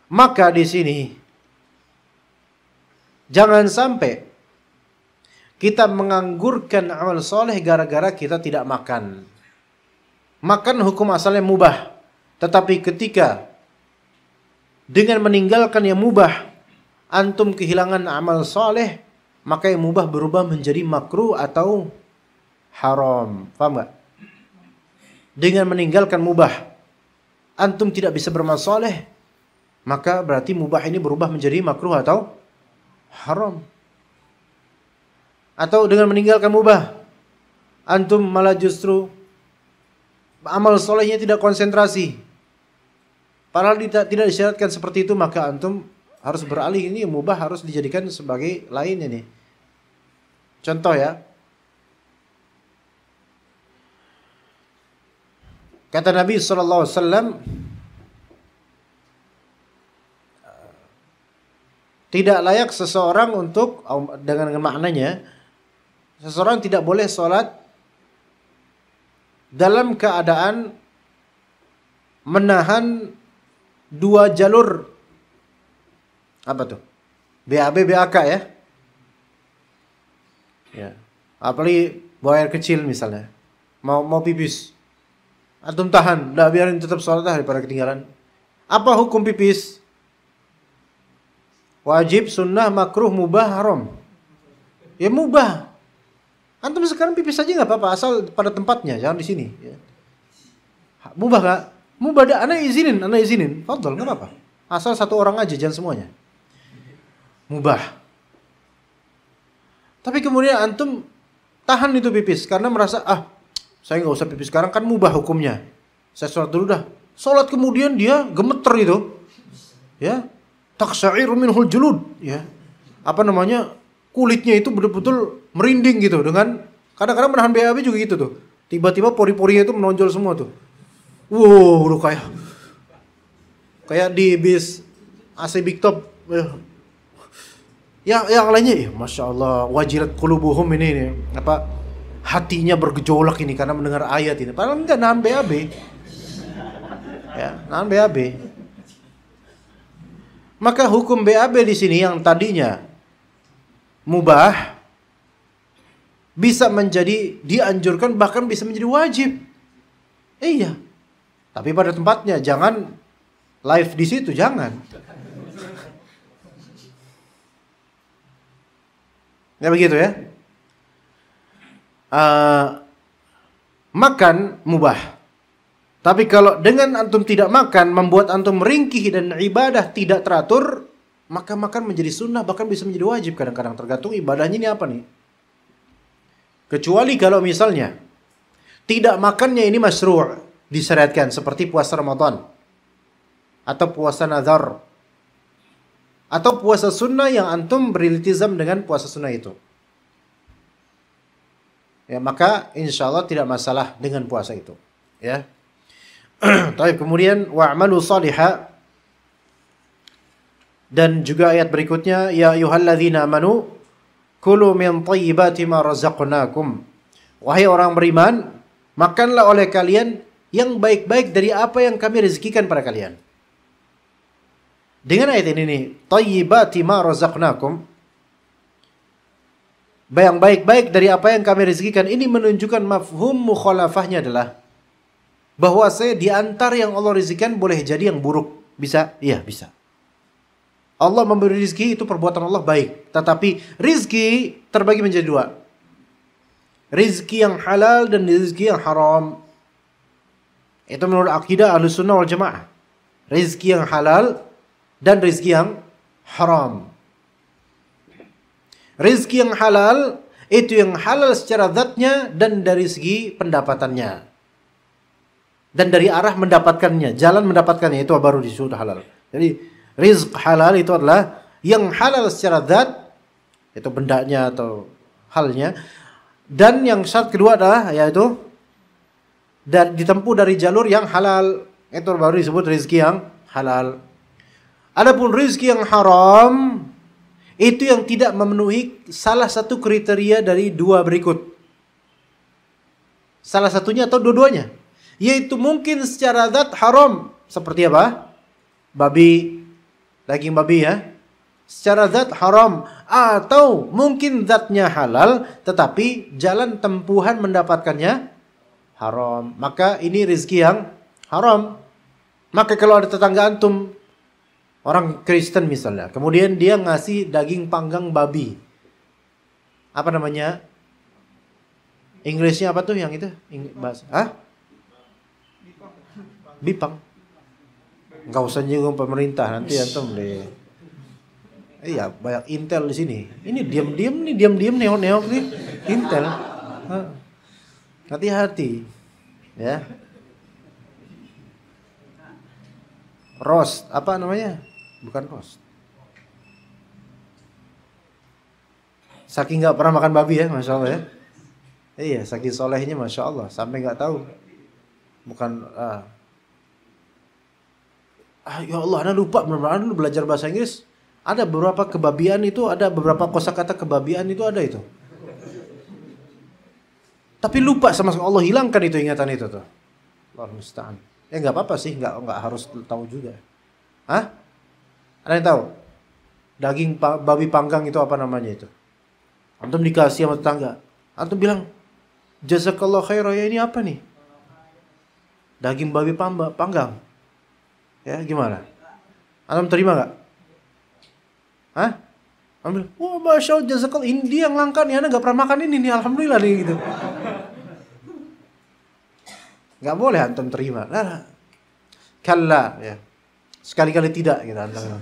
B: Maka di sini jangan sampai kita menganggurkan amal soleh gara-gara kita tidak makan. Makan hukum asalnya mubah. Tetapi ketika dengan meninggalkan yang mubah, antum kehilangan amal soleh, maka yang mubah berubah menjadi makruh atau haram. Paham gak? Dengan meninggalkan mubah, antum tidak bisa beramal soleh, maka berarti mubah ini berubah menjadi makruh atau haram. Atau dengan meninggalkan mubah, antum malah justru amal solehnya tidak konsentrasi. Padahal tidak disyaratkan seperti itu, maka antum harus beralih. Ini mubah harus dijadikan sebagai lain ini. Contoh ya. Kata Nabi SAW, tidak layak seseorang untuk, dengan maknanya, seseorang tidak boleh sholat dalam keadaan menahan 2 jalur. Apa tuh? BAB, BAK ya. Ya. Apalagi buang air kecil misalnya. Mau pipis. Antum tahan, udah biarin tetap sholat daripada ketinggalan. Apa hukum pipis? Wajib, sunnah, makruh, mubah, haram. Ya mubah. Antum sekarang pipis aja nggak apa-apa, asal pada tempatnya, jangan di sini. Ya. Mubah nggak? Mubah, anak izinin, fadhol, nggak apa-apa. Asal 1 orang aja, jangan semuanya. Mubah. Tapi kemudian antum tahan itu pipis karena merasa saya nggak usah pipis sekarang kan mubah hukumnya. Saya sholat dulu dah. Sholat kemudian dia gemeter itu. Ya. Taqsha'iru minhul julud, ya. Apa namanya? Kulitnya itu betul-betul merinding gitu dengan kadang-kadang menahan BAB juga gitu tuh. Tiba-tiba pori-porinya itu menonjol semua tuh. Wow, udah kayak di bis AC Big Top. Yang lainnya, ya, Masya Allah, wajilat qulubuhum ini apa hatinya bergejolak ini karena mendengar ayat ini. Padahal enggak nahan BAB. Ya, nahan BAB. Maka hukum BAB di sini yang tadinya mubah bisa menjadi dianjurkan bahkan bisa menjadi wajib. Iya. Tapi pada tempatnya, jangan live di situ, jangan. Ya begitu ya. Makan mubah. Tapi kalau dengan antum tidak makan membuat antum meringkih dan ibadah tidak teratur, maka makan menjadi sunnah bahkan bisa menjadi wajib kadang-kadang tergantung ibadahnya ini apa nih. Kecuali kalau misalnya tidak makannya ini masyru', disyariatkan seperti puasa Ramadan atau puasa nazar atau puasa sunnah yang antum beriltizam dengan puasa sunnah itu. Ya, maka insya Allah tidak masalah dengan puasa itu. Ya. Tapi kemudian wa'malu salihah, dan juga ayat berikutnya, ya ayyuhalladzina amanu kulu min thayyibati ma razaqnakum. Wahai orang beriman, makanlah oleh kalian yang baik-baik dari apa yang kami rezekikan pada kalian. Dengan ayat ini nih, thayyibati ma razaqnakum, yang baik-baik dari apa yang kami rezekikan, ini menunjukkan mafhum mukhalafahnya adalah bahwa saya di antara yang Allah rezekikan boleh jadi yang buruk. Bisa? Iya, bisa. Allah memberi rezeki itu perbuatan Allah baik. Tetapi rezeki terbagi menjadi dua. Rezeki yang halal dan rezeki yang haram. Itu menurut akidah Ahlussunnah wal Jamaah. Rezeki yang halal dan rezeki yang haram. Rezeki yang halal itu yang halal secara zatnya dan dari segi pendapatannya. Dan dari arah mendapatkannya, jalan mendapatkannya, itu baru disebut halal. Jadi rizq halal itu adalah yang halal secara zat, itu bendanya atau halnya. Dan yang syarat kedua adalah yaitu ditempuh dari jalur yang halal, itu baru disebut rizki yang halal. Adapun rizki yang haram itu yang tidak memenuhi salah satu kriteria dari dua berikut. Salah satunya atau dua-duanya. Yaitu mungkin secara zat haram. Seperti apa? Babi. Daging babi ya. Secara zat haram. Atau mungkin zatnya halal. Tetapi jalan tempuhan mendapatkannya haram. Maka ini rezeki yang haram. Maka kalau ada tetangga antum, orang Kristen misalnya, kemudian dia ngasih daging panggang babi. Apa namanya? Inggrisnya apa tuh yang itu? Hah? Bipang. Enggak usah nyinggung pemerintah, nanti antum deh. Iya, banyak intel di sini. Ini diam-diam neok-neok nih intel. Hati-hati. Ya. Roast, apa namanya? Bukan roast. Saking nggak pernah makan babi ya, Masya Allah ya. Iya, saking solehnya Masya Allah, sampai nggak tahu. Bukan, ya Allah, Anda lupa, benar-benar dulu belajar bahasa Inggris. Ada beberapa kebabian itu, ada beberapa kosakata kebabian itu ada itu. Tapi lupa sama Allah, hilangkan itu ingatan itu tuh. Allah musta'an. Ya nggak apa-apa sih, nggak harus tahu juga. Hah? Ada yang tahu? Daging babi panggang itu apa namanya itu? Antum dikasih sama tetangga. Antum bilang, jazakallah khairah, ya ini apa nih? Daging babi panggang. Ya gimana? Antum terima nggak? Hah? Antum bilang, wah masya Allah, jazakallah, ini dia yang langka nih, Anda nggak pernah makan ini nih, alhamdulillah nih gitu. Nggak boleh antum terima. Nah, kalla ya. Sekali-kali tidak gitu antum.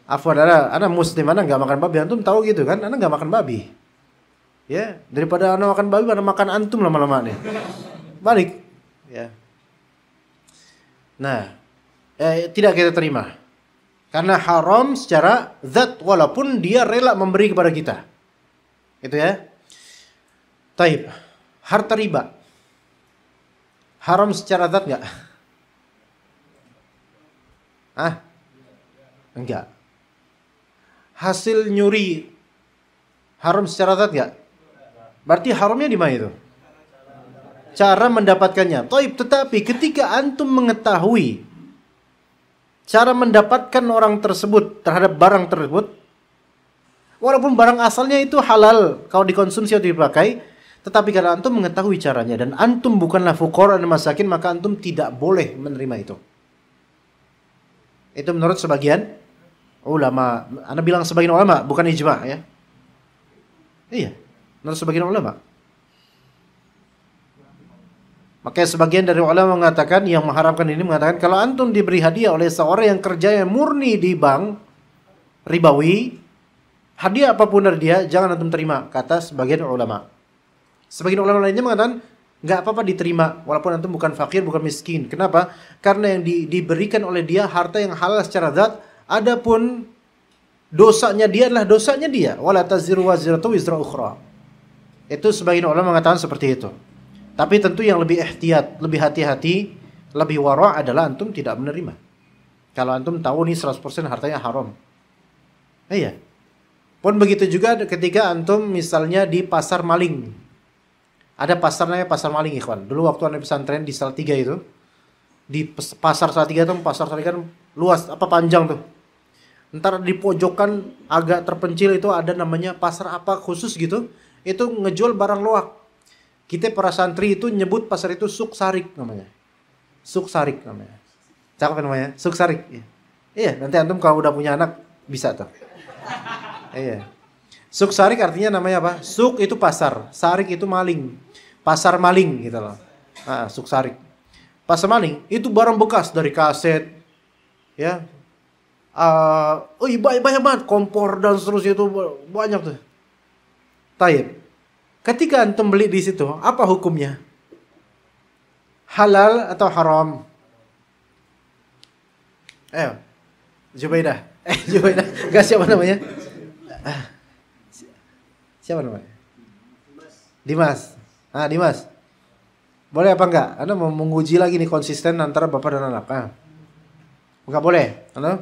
B: Afwan, Anda muslim, Anda nggak makan babi, antum tahu gitu kan? Anda nggak makan babi. Ya, daripada ana makan babi, ana makan antum lama-lama nih. Balik. Ya. Nah, tidak kita terima. Karena haram secara zat walaupun dia rela memberi kepada kita. Itu ya. Taib. Harta riba. Haram secara zat enggak? Enggak. Hasil nyuri haram secara zat enggak? Berarti haramnya di mana itu? Cara mendapatkannya. Taib, tetapi ketika antum mengetahui cara mendapatkan orang tersebut terhadap barang tersebut, walaupun barang asalnya itu halal kalau dikonsumsi atau dipakai, tetapi karena antum mengetahui caranya dan antum bukanlah fuqara dan masakin, maka antum tidak boleh menerima itu. Itu menurut sebagian ulama. Anda bilang sebagian ulama, bukan ijma ya. Iya, menurut sebagian ulama. Makanya sebagian dari ulama mengatakan, yang mengharamkan ini mengatakan, kalau antum diberi hadiah oleh seorang yang kerjanya murni di bank ribawi, hadiah apapun dari dia jangan antum terima, kata sebagian ulama. Sebagian ulama lainnya mengatakan nggak apa-apa diterima walaupun antum bukan fakir, bukan miskin. Kenapa? Karena yang diberikan oleh dia harta yang halal secara zat, adapun dosanya dia adalah dosanya dia. Wala taziru waziratu wizra ukhra. Itu sebagian ulama mengatakan seperti itu. Tapi tentu yang lebih ihtiyat, lebih hati-hati, lebih wara' adalah antum tidak menerima. Kalau antum tahu nih 100% hartanya haram. Iya. Pun begitu juga ketika antum misalnya di pasar maling. Ada pasar namanya pasar maling, ikhwan. Dulu waktu anda pesantren di Salatiga itu, di pasar Salatiga itu, pasar Salatiga kan luas, panjang tuh. Ntar di pojokan agak terpencil itu ada namanya pasar apa khusus gitu. Itu ngejual barang loak. Kita para santri itu nyebut pasar itu Suk Sarik namanya. Suk Sarik namanya. Cakep namanya, Suk Sarik. Iya, nanti antum kalau udah punya anak bisa tuh. Iya. Suk Sarik artinya namanya apa? Suk itu pasar, Sarik itu maling. Pasar maling gitu loh. Suk Sarik. Pasar maling itu barang bekas dari kaset, ya. Banyak banget, kompor dan seterusnya itu banyak tuh. Taib. Ketika antum beli di situ, apa hukumnya? Halal atau haram? Jubaidah. Jubaidah. Gak siapa namanya? Siapa namanya? Dimas. Dimas. Boleh apa enggak? Anda mau menguji lagi nih konsisten antara bapak dan anak. Enggak boleh? Anda?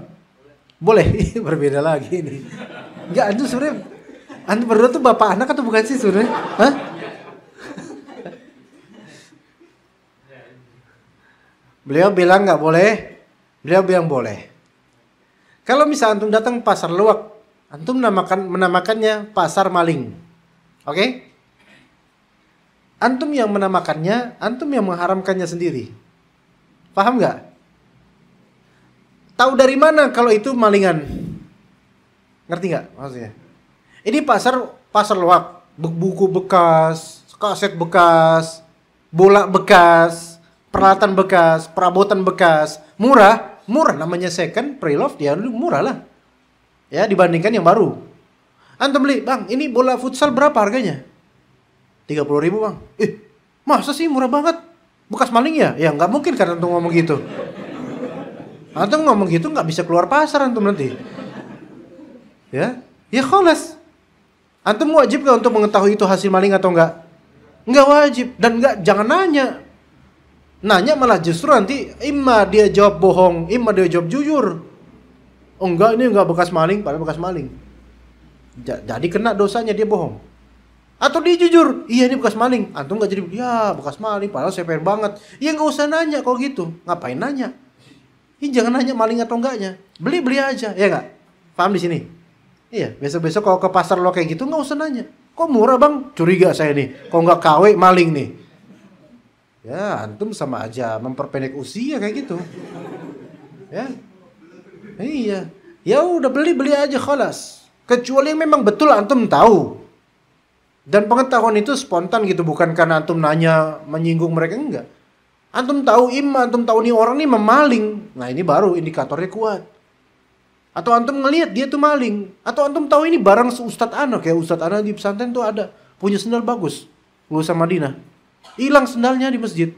B: Boleh. Berbeda lagi nih. Enggak, itu sebenarnya antum berdua tuh bapak anak atau bukan sih sebenarnya? Beliau bilang nggak boleh, beliau bilang boleh. Kalau misal antum datang pasar luwak, antum menamakannya pasar maling, oke? Antum yang menamakannya, antum yang mengharamkannya sendiri. Paham nggak? Tahu dari mana kalau itu malingan? Ngerti nggak maksudnya? Ini pasar luwak, buku bekas, kaset bekas, bola bekas, peralatan bekas, perabotan bekas, murah namanya second, pre-loved ya murah lah. Ya dibandingkan yang baru. Antum beli, "Bang, ini bola futsal berapa harganya?" 30.000, Bang. Masa sih murah banget? Bekas maling ya? Ya nggak mungkin kan antum ngomong gitu. Antum ngomong gitu nggak bisa keluar pasar antum nanti. Ya khalas. Antum wajib gak untuk mengetahui itu hasil maling atau enggak? Enggak wajib. Dan jangan nanya. Nanya malah justru nanti imma dia jawab bohong, imma dia jawab jujur. Oh enggak, ini enggak bekas maling, padahal bekas maling. Jadi kena dosanya dia bohong. Atau dia jujur, iya ini bekas maling. Antum enggak jadi, ya bekas maling, padahal saya pengen banget. Ya enggak usah nanya kalau gitu. Ngapain nanya? Jangan nanya maling atau enggaknya. Beli aja, ya enggak? Paham di sini? Iya, besok-besok kalau ke pasar lo kayak gitu nggak usah nanya. Kok murah bang? Curiga saya nih. Kok nggak KW maling nih? Ya, antum sama aja memperpendek usia kayak gitu. Ya, iya. Ya udah beli aja khalas. Kecuali memang betul antum tahu. Dan pengetahuan itu spontan gitu, bukan karena antum nanya menyinggung mereka, enggak. Antum tahu antum tahu nih orang nih memaling. Nah ini baru indikatornya kuat. Atau antum ngelihat dia tuh maling. Atau antum tahu ini barang Ustadz Ana. Kayak Ustadz Ana di pesantren tuh ada punya sendal bagus, lulusan Madinah. Hilang sendalnya di masjid.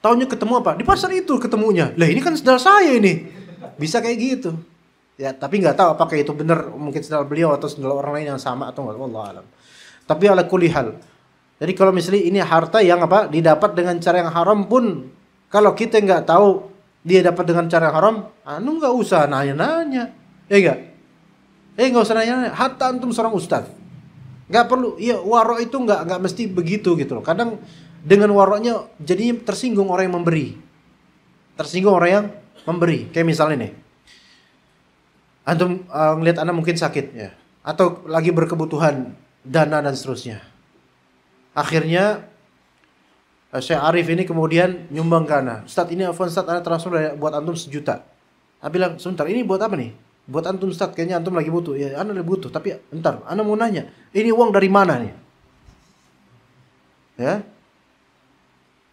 B: Taunya ketemu apa? Di pasar itu ketemunya. Lah ini kan sendal saya ini. Bisa kayak gitu. Ya, tapi nggak tahu apakah itu benar mungkin sendal beliau atau sendal orang lain yang sama atau enggak, wallahu alam. Tapi ala kulli hal. Jadi kalau misalnya ini harta yang apa? Didapat dengan cara yang haram pun kalau kita nggak tahu dia dapat dengan cara yang haram, nggak usah nanya-nanya. Ya enggak? Nggak usah nanya-nanya. Hatta antum seorang ustaz. Nggak perlu, ya warok itu nggak mesti begitu gitu loh. Kadang dengan waroknya jadinya tersinggung orang yang memberi. Tersinggung orang yang memberi. Kayak misalnya nih. Antum ngelihat anak mungkin sakit ya. Atau lagi berkebutuhan dana dan seterusnya. Akhirnya Syekh Arif ini kemudian nyumbang ke anak. Ustaz ini Afwan Ustaz, anak transfer buat antum 1 juta. Anak bilang, sebentar ini buat apa nih? Buat antum Ustaz, kayaknya antum lagi butuh. Ya anak lagi butuh, tapi entar anak mau nanya, ini uang dari mana nih? Ya.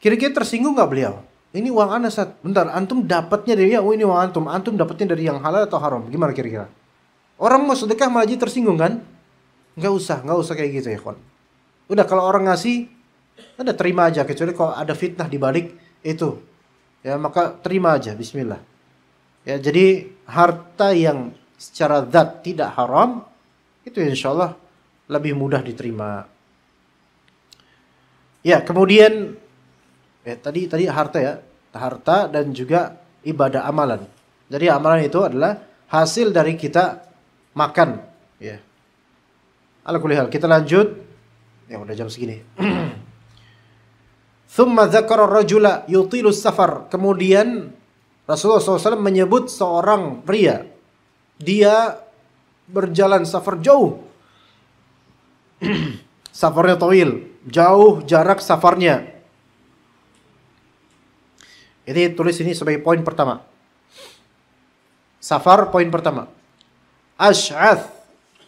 B: Kira-kira tersinggung nggak beliau? Ini uang anak Ustaz. Bentar, antum dapatnya dari ya, ini uang antum. Antum dapatnya dari yang halal atau haram? Gimana kira-kira? Orang mau sedekah malah jadi tersinggung kan? Nggak usah kayak gitu ya, kawan. Udah kalau orang ngasih, udah terima aja, kecuali kalau ada fitnah di balik itu. Ya, maka terima aja, bismillah. Ya, jadi harta yang secara zat tidak haram itu insyaallah lebih mudah diterima. Ya, kemudian tadi harta ya, harta dan juga ibadah amalan. Jadi amalan itu adalah hasil dari kita makan, ya. Ala kulli hal, kita lanjut. Ya udah jam segini. Thumma dzakara ar-rajula yutilu safar. Kemudian Rasulullah SAW menyebut seorang pria. Dia berjalan safar jauh. Safarnya tawil. Jauh jarak safarnya. Ini tulis ini sebagai poin pertama. Safar poin pertama. Ash'ath.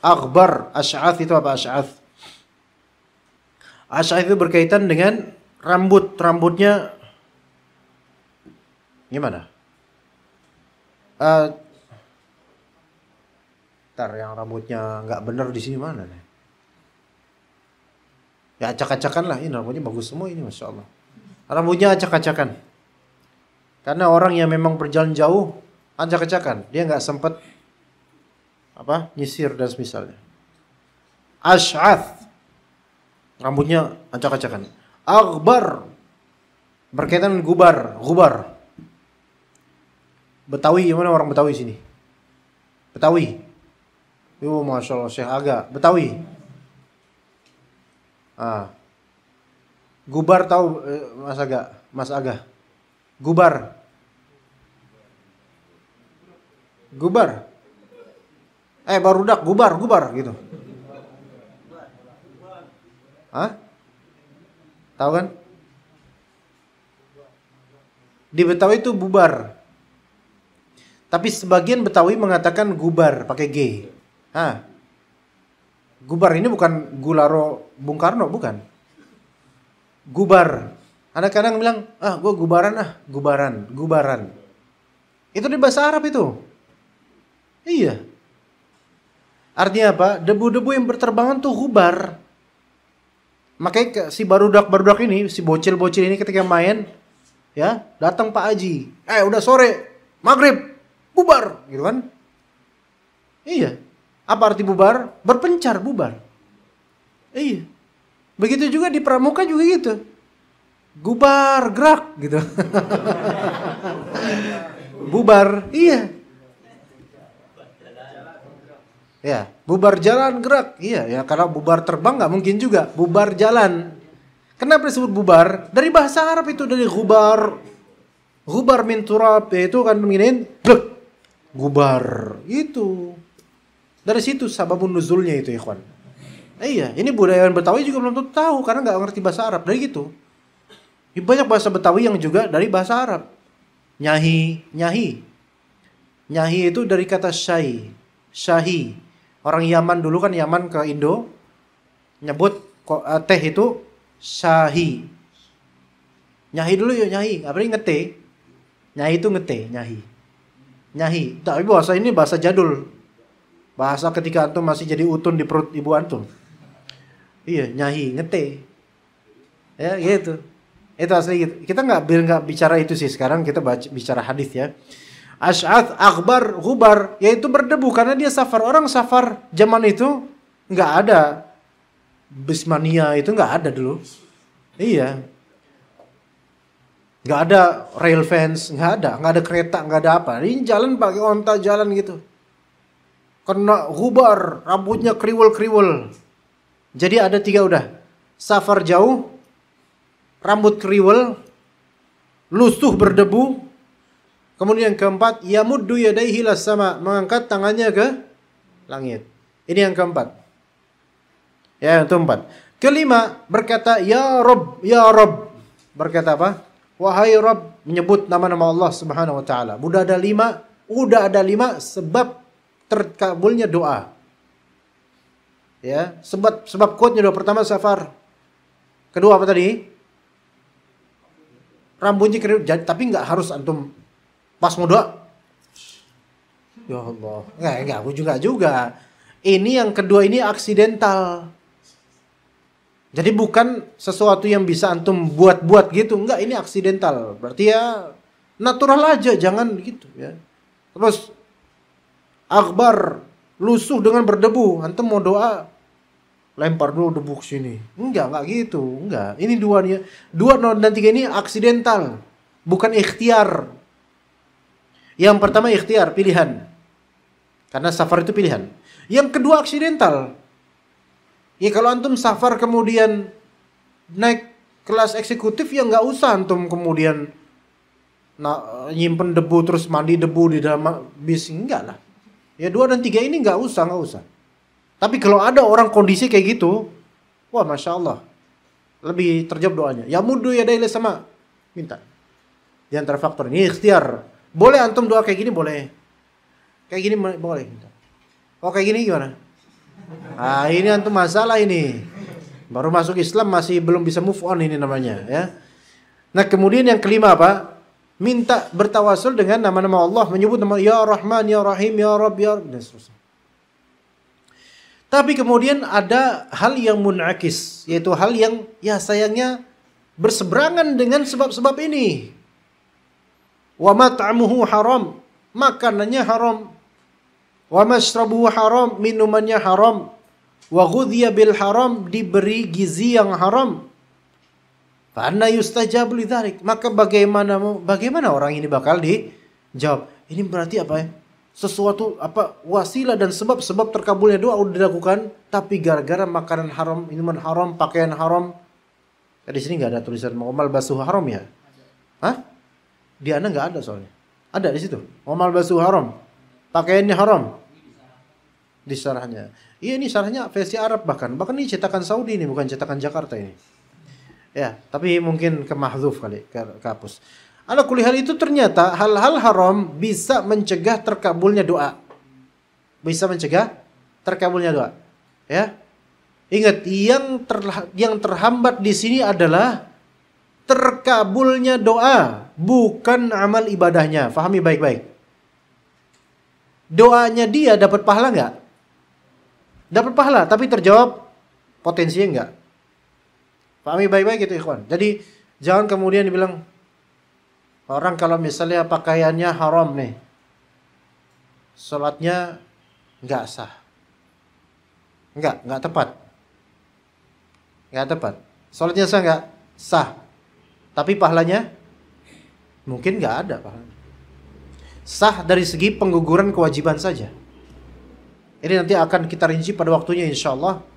B: Akhbar. Ash'ath itu apa Ash'ath? Ash'ath itu berkaitan dengan rambutnya gimana? Yang rambutnya nggak bener di sini mana nih? Ya acak-acakan lah, ini rambutnya bagus semua ini, masya Allah. Rambutnya acak-acakan. Karena orang yang memang berjalan jauh acak-acakan, dia nggak sempat nyisir dan semisalnya. Ash'ath, rambutnya acak-acakan. Aghbar, berkaitan dengan gubar. Betawi, gimana orang Betawi sini? Betawi. Yo, masya Allah, Syekh Aga. Betawi. Gubar tahu Mas Aga. Gubar. Barudak, gubar gitu. Tahu kan? Di Betawi itu bubar. Tapi sebagian Betawi mengatakan gubar pakai G. Gubar ini bukan Gularo Bung Karno, bukan. Gubar. Ada kadang bilang, gue gubaran. Itu di bahasa Arab itu. Iya. Artinya apa? Debu-debu yang berterbangan tuh gubar. Makanya si barudak ini, si bocil-bocil ini ketika main, ya, datang Pak Haji. Udah sore, maghrib, bubar, gitu kan? Iya. Apa arti bubar? Berpencar, bubar. Iya. Begitu juga di pramuka juga gitu. Gubar, gerak, gitu. Bubar, iya. Ya, bubar jalan, gerak. Iya, ya karena bubar terbang nggak mungkin juga. Bubar jalan. Kenapa disebut bubar? Dari bahasa Arab itu, dari gubar. Gubar min turab, itu kan beginiin, blek. Gubar, itu. Dari situ sababun nuzulnya itu, ikhwan. Iya, ini budayawan Betawi juga belum tentu tahu karena nggak ngerti bahasa Arab. Dari gitu. Banyak bahasa Betawi yang juga dari bahasa Arab. Nyahi. Nyahi itu dari kata syahi. Orang Yaman dulu kan, Yaman ke Indo, nyebut teh itu syahi. Nyahi dulu ya, nyahi. Apa ini ngete? Nyahi itu ngete, nyahi. Tapi bahasa ini bahasa jadul. Bahasa ketika antum masih jadi utun di perut ibu antum. Iya, nyahi, ngete. Ya, gitu. Itu asli gitu. Kita nggak bicara itu sih sekarang, kita bicara hadis ya. Ash'ath, akhbar, ghubar, yaitu berdebu karena dia safar. Orang safar zaman itu nggak ada bismania, itu nggak ada dulu. Iya. Nggak ada rail fence, nggak ada kereta, nggak ada apa. Ini jalan pakai onta jalan gitu. Kena ghubar, rambutnya kriwel-kriwel. Jadi ada 3 udah. Safar jauh, rambut kriwel, lusuh berdebu. Kemudian yang keempat, yamuddu yadayhi ila sama, mengangkat tangannya ke langit. Ini yang keempat. Ya, yang keempat. Kelima, berkata ya Rabb, ya Rabb. Berkata apa? Wahai Rabb, menyebut nama-nama Allah Subhanahu wa taala. Udah ada 5 sebab terkabulnya doa. Ya, sebab quote-nya doa pertama safar. Kedua apa tadi? Rambutnya keriut, tapi nggak harus antum pas mau doa. Ya Allah, enggak juga. Ini yang kedua ini aksidental. Jadi bukan sesuatu yang bisa antum buat-buat gitu, enggak, ini aksidental. Berarti ya natural aja, jangan gitu ya. Terus akbar, lusuh dengan berdebu, antum mau doa lempar dulu debu ke sini. Enggak gitu, enggak. Ini 2 dan 3 ini aksidental, bukan ikhtiar. Yang pertama ikhtiar, pilihan. Karena safar itu pilihan. Yang kedua aksidental. Ya kalau antum safar kemudian naik kelas eksekutif ya nggak usah antum kemudian nyimpen debu terus mandi debu di dalam bis, enggak lah. Ya 2 dan 3 ini nggak usah. Tapi kalau ada orang kondisi kayak gitu, wah masya Allah, lebih terjawab doanya. Ya muddu ya daile sama, minta. Di antara faktor ini ikhtiar. Boleh antum doa kayak gini, boleh. Kayak gini boleh. Oh kayak gini gimana? Ah ini antum masalah ini. Baru masuk Islam masih belum bisa move on ini namanya ya. Nah kemudian yang kelima apa? Minta bertawasul dengan nama-nama Allah, menyebut nama Ya Rahman, Ya Rahim, Ya Rabb, Ya Rabb, dan seterusnya. Tapi kemudian ada hal yang munakis, yaitu hal yang ya sayangnya berseberangan dengan sebab-sebab ini. Wa mat'amuhu haram, makanannya haram. Wa mashrabuhu haram, minumannya haram. Wa ghudhiya bil haram, diberi gizi yang haram. Fa anna yustajabu lidzalik, maka bagaimana orang ini bakal dijawab? Ini berarti apa ya? Sesuatu apa wasilah dan sebab terkabulnya doa udah dilakukan, tapi gara-gara makanan haram, minuman haram, pakaian haram. Di sini nggak ada tulisan mu'mal basuh haram ya? Hah? Di Anda nggak ada soalnya. Ada di situ. Mu'mal basuh haram, pakaiannya haram. Di syarahnya. Iya ini syarahnya versi Arab bahkan ini cetakan Saudi ini, bukan cetakan Jakarta ini. Ya, tapi mungkin ke mahdzuf kali, ke hapus. Ala kulli hal itu ternyata hal-hal haram bisa mencegah terkabulnya doa. Bisa mencegah terkabulnya doa. Ya. Ingat, yang terhambat di sini adalah terkabulnya doa, bukan amal ibadahnya. Fahami baik-baik. Doanya dia dapat pahala enggak? Dapat pahala, tapi terjawab potensinya enggak. Pahami baik-baik gitu ikhwan. Jadi jangan kemudian dibilang orang kalau misalnya pakaiannya haram nih, sholatnya enggak sah. Enggak tepat. Enggak tepat. Sholatnya sah enggak? Sah. Tapi pahalanya mungkin enggak ada pahalanya. Sah dari segi pengguguran kewajiban saja. Ini nanti akan kita rinci pada waktunya insyaallah.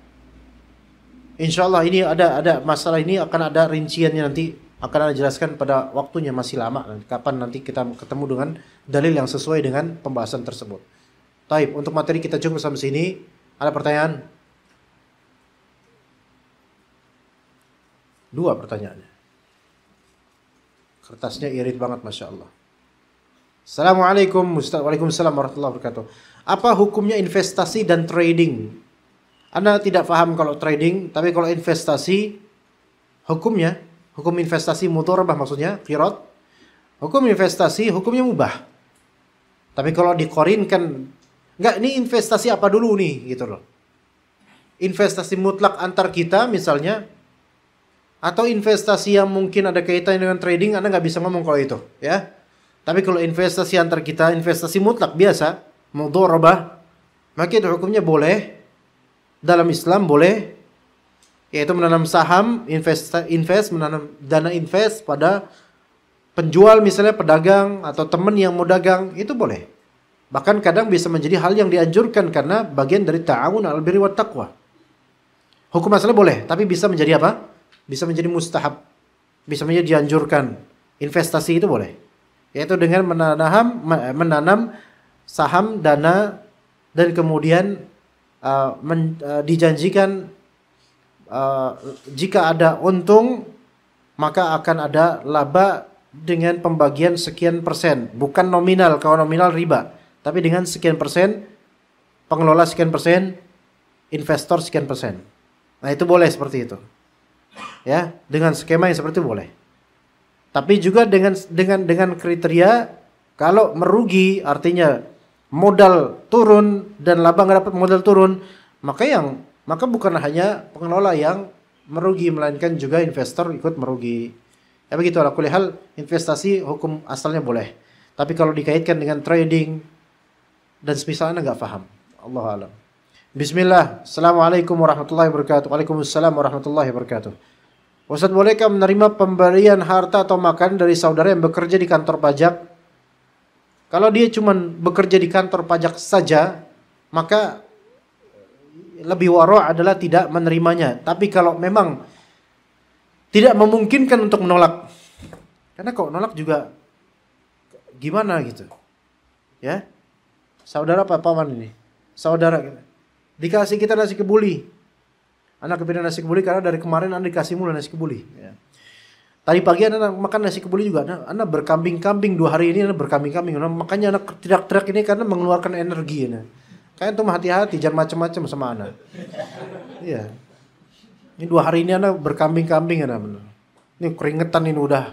B: Insyaallah ini ada masalah ini akan ada rinciannya nanti, akan ada jelaskan pada waktunya, masih lama kapan nanti kita ketemu dengan dalil yang sesuai dengan pembahasan tersebut. Taib, untuk materi kita cukup sampai sini. Ada pertanyaan? 2 pertanyaannya. Kertasnya irit banget masya Allah. Assalamualaikum Waalaikumsalam warahmatullahi wabarakatuh. Apa hukumnya investasi dan trading? Anda tidak paham kalau trading, tapi kalau investasi hukumnya, hukum investasi mudharabah maksudnya, qirat. Hukum investasi hukumnya mubah. Tapi kalau dikorinkan, enggak ini investasi apa dulu nih gitu loh. investasi mutlak antar kita misalnya, atau investasi yang mungkin ada kaitannya dengan trading, Anda nggak bisa ngomong kalau itu, ya. Tapi kalau investasi antar kita, investasi mutlak biasa, mudharabah, maka itu hukumnya boleh. Dalam Islam boleh, yaitu menanam saham, menanam dana invest pada penjual misalnya pedagang atau teman yang mau dagang, itu boleh. Bahkan kadang bisa menjadi hal yang dianjurkan karena bagian dari ta'awun 'alal birri wat taqwa. Hukum asalnya boleh, tapi bisa menjadi apa? Bisa menjadi mustahab, bisa menjadi dianjurkan. Investasi itu boleh, yaitu dengan menanam saham, dana, dan kemudian dijanjikan jika ada untung maka akan ada laba dengan pembagian sekian persen, bukan nominal. Kalau nominal riba, tapi dengan sekian persen, pengelola sekian persen, investor sekian persen. Nah itu boleh seperti itu. Ya, dengan skema yang seperti itu boleh. Tapi juga dengan kriteria kalau merugi, artinya modal turun dan laba nggak dapat modal turun, maka bukan hanya pengelola yang merugi, melainkan juga investor ikut merugi. Ya begitu, ala kulli hal investasi hukum asalnya boleh. Tapi kalau dikaitkan dengan trading dan semisalnya nggak paham, Allahu a'lam. Bismillah. Assalamualaikum warahmatullahi wabarakatuh. Waalaikumsalam warahmatullahi wabarakatuh. Ustaz, bolehkah menerima pemberian harta atau makan dari saudara yang bekerja di kantor pajak? Kalau dia cuma bekerja di kantor pajak saja, maka lebih wara' adalah tidak menerimanya. Tapi kalau memang tidak memungkinkan untuk menolak, karena kok nolak juga gimana gitu, ya. Saudara apa paman ini? Saudara gitu. Dikasih kita nasi kebuli. Anak kepingin nasi kebuli karena dari kemarin Anda dikasih mulu nasi kebuli. Ya. Tadi pagi Anda makan nasi kebuli juga. Anda berkambing-kambing 2 hari ini, Anda berkambing-kambing. Makanya Anda teriak-teriak ini karena mengeluarkan energi. Kalian tuh hati-hati, jangan macam-macam sama Anda. Iya. Ini 2 hari ini Anda berkambing-kambing Anda benar. Ini keringetan ini udah,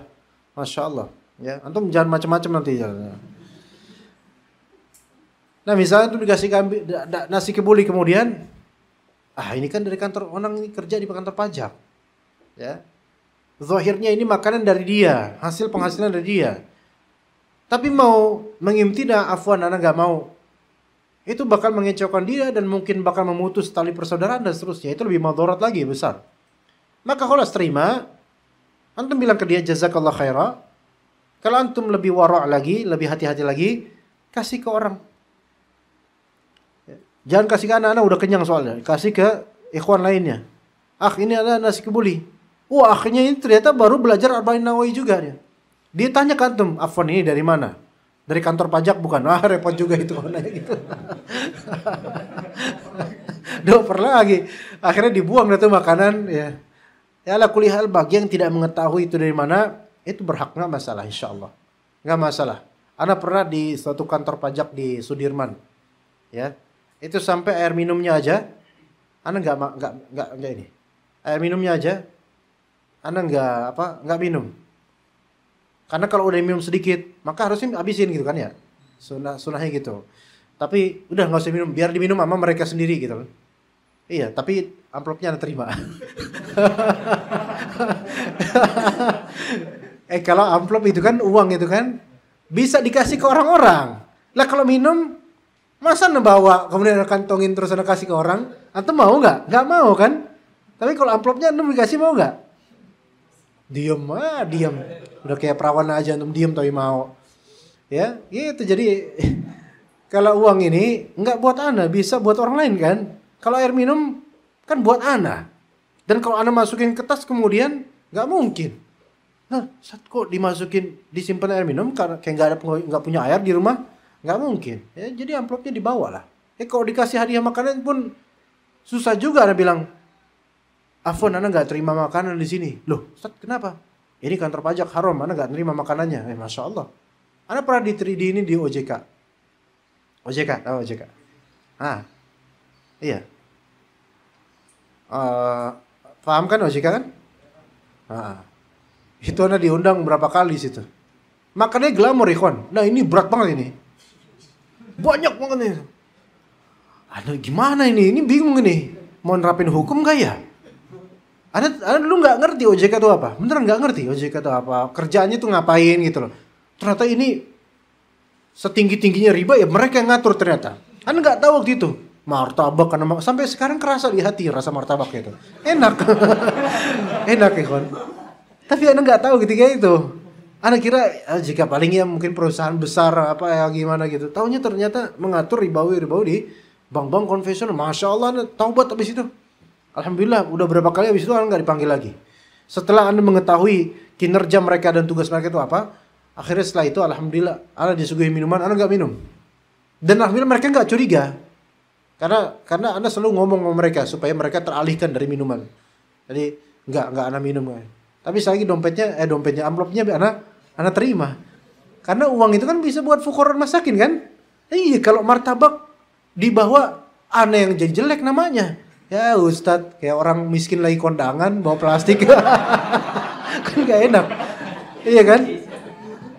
B: masya Allah. Ya, antum jangan macam-macam nanti jalannya. Nah misalnya tuh dikasih nasi kebuli kemudian, ini kan dari kantor, orang ini kerja di kantor pajak, ya. Zahirnya ini makanan dari dia, hasil penghasilan dari dia. Tapi mau mengimtina, afwan, Anda nggak mau, itu bakal mengecewakan dia dan mungkin bakal memutus tali persaudaraan dan seterusnya. Itu lebih madarat lagi besar. Maka kalau terima, antum bilang ke dia jazakallah khairah. Kalau antum lebih wara' lagi, lebih hati-hati lagi, kasih ke orang. Jangan kasih ke anak udah kenyang soalnya. Kasih ke ikhwan lainnya. Ini ada nasi kebuli. Wah, akhirnya ini ternyata baru belajar Arba'in Nawawi juga dia. Dia tanya ke antum, afwan ini dari mana? Dari kantor pajak bukan? Repot juga itu kalau nanya gitu. Dioper lagi. Akhirnya dibuang itu makanan ya. Ya ala kulli hal, bagi yang tidak mengetahui itu dari mana, itu berhak, nggak masalah insyaallah. Nggak masalah. Ana pernah di suatu kantor pajak di Sudirman. Ya. Itu sampai air minumnya aja, Anda nggak ini. Air minumnya aja, Anda nggak minum. Karena kalau udah minum sedikit, maka harusnya habisin gitu kan ya. Sunahnya gitu. Tapi udah nggak usah minum, biar diminum sama mereka sendiri gitu. Iya, tapi amplopnya Anda terima. Kalau amplop itu kan uang itu kan bisa dikasih ke orang-orang. Lah kalau minum, masa Anda bawa, kemudian Anda kantongin terus Anda kasih ke orang? Antum mau nggak? Nggak mau kan? Tapi kalau amplopnya Anda dikasih mau nggak? Diam. Udah kayak perawan aja, antum diam tapi mau. Ya, gitu. Jadi kalau uang ini nggak buat Anda, bisa buat orang lain kan? Kalau air minum kan buat Anda. Dan kalau Anda masukin ke tas kemudian nggak mungkin. Nah, kok dimasukin, disimpan air minum karena kayak nggak punya air di rumah? Nggak mungkin. Ya, jadi amplopnya dibawa lah. Kalau dikasih hadiah makanan pun susah juga Anda bilang, afwan, Anda nggak terima makanan di sini. Loh, Ustaz, kenapa? Ini kantor pajak haram, Anda nggak terima makanannya. Masya Allah. Anda pernah di ini di OJK. OJK, tahu OJK? Iya. Paham kan OJK kan? Itu Anda diundang berapa kali situ. Makannya glamor, ikhwan. Nah ini berat banget ini. Banyak banget nih. Aduh, gimana ini? Ini bingung ini. mau nerapin hukum nggak ya? Anda dulu nggak ngerti OJK itu apa? Beneran nggak ngerti OJK itu apa? Kerjaannya tuh ngapain gitu loh. Ternyata ini setinggi-tingginya riba ya mereka yang ngatur ternyata. Anda nggak tahu waktu itu. Martabak karena sampai sekarang kerasa di hati rasa martabak itu. Enak. Enak ya kan. Tapi Anda nggak tahu ketika itu. Anda kira jika paling ya mungkin perusahaan besar apa ya gimana gitu. Taunya ternyata mengatur ribawi di bank-bank konvensional. Masya Allah Anda taubat habis itu. Alhamdulillah udah berapa kali habis itu Anda nggak dipanggil lagi. Setelah Anda mengetahui kinerja mereka dan tugas mereka itu apa, akhirnya setelah itu alhamdulillah Anda disuguhi minuman, Anda nggak minum. Dan alhamdulillah mereka nggak curiga. Karena Anda selalu ngomong sama mereka supaya mereka teralihkan dari minuman. Jadi nggak Anda minum. Tapi lagi dompetnya amplopnya Anda terima. Karena uang itu kan bisa buat fuqara masakin kan? Iya, kalau martabak dibawa Anda yang jadi jelek namanya. Ya Ustadz, kayak orang miskin lagi kondangan bawa plastik. Kan gak enak. Iya kan?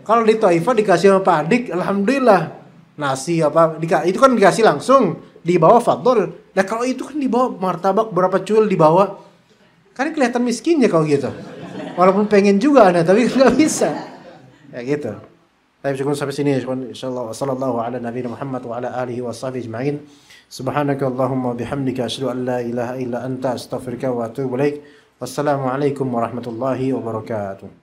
B: Kalau di Taifah dikasih sama Pak Adik, alhamdulillah. Nasi apa, itu kan dikasih langsung. Dibawa fadol. Nah kalau itu kan dibawa martabak berapa cuil dibawa. Kan kelihatan miskinnya kalau gitu. Walaupun pengen juga Anda, tapi gak bisa. Ya gitu. Tapi cukup sampai sini insyaallah. Wassallallahu ala nabiyina Muhammad wa ala alihi wa sahbihi ajma'in. Subhanaka Allahumma bihamdika asyhadu an la ilaha illa anta astaghfiruka wa atubu ilaik. Wassalamu alaikum warahmatullahi wabarakatuh.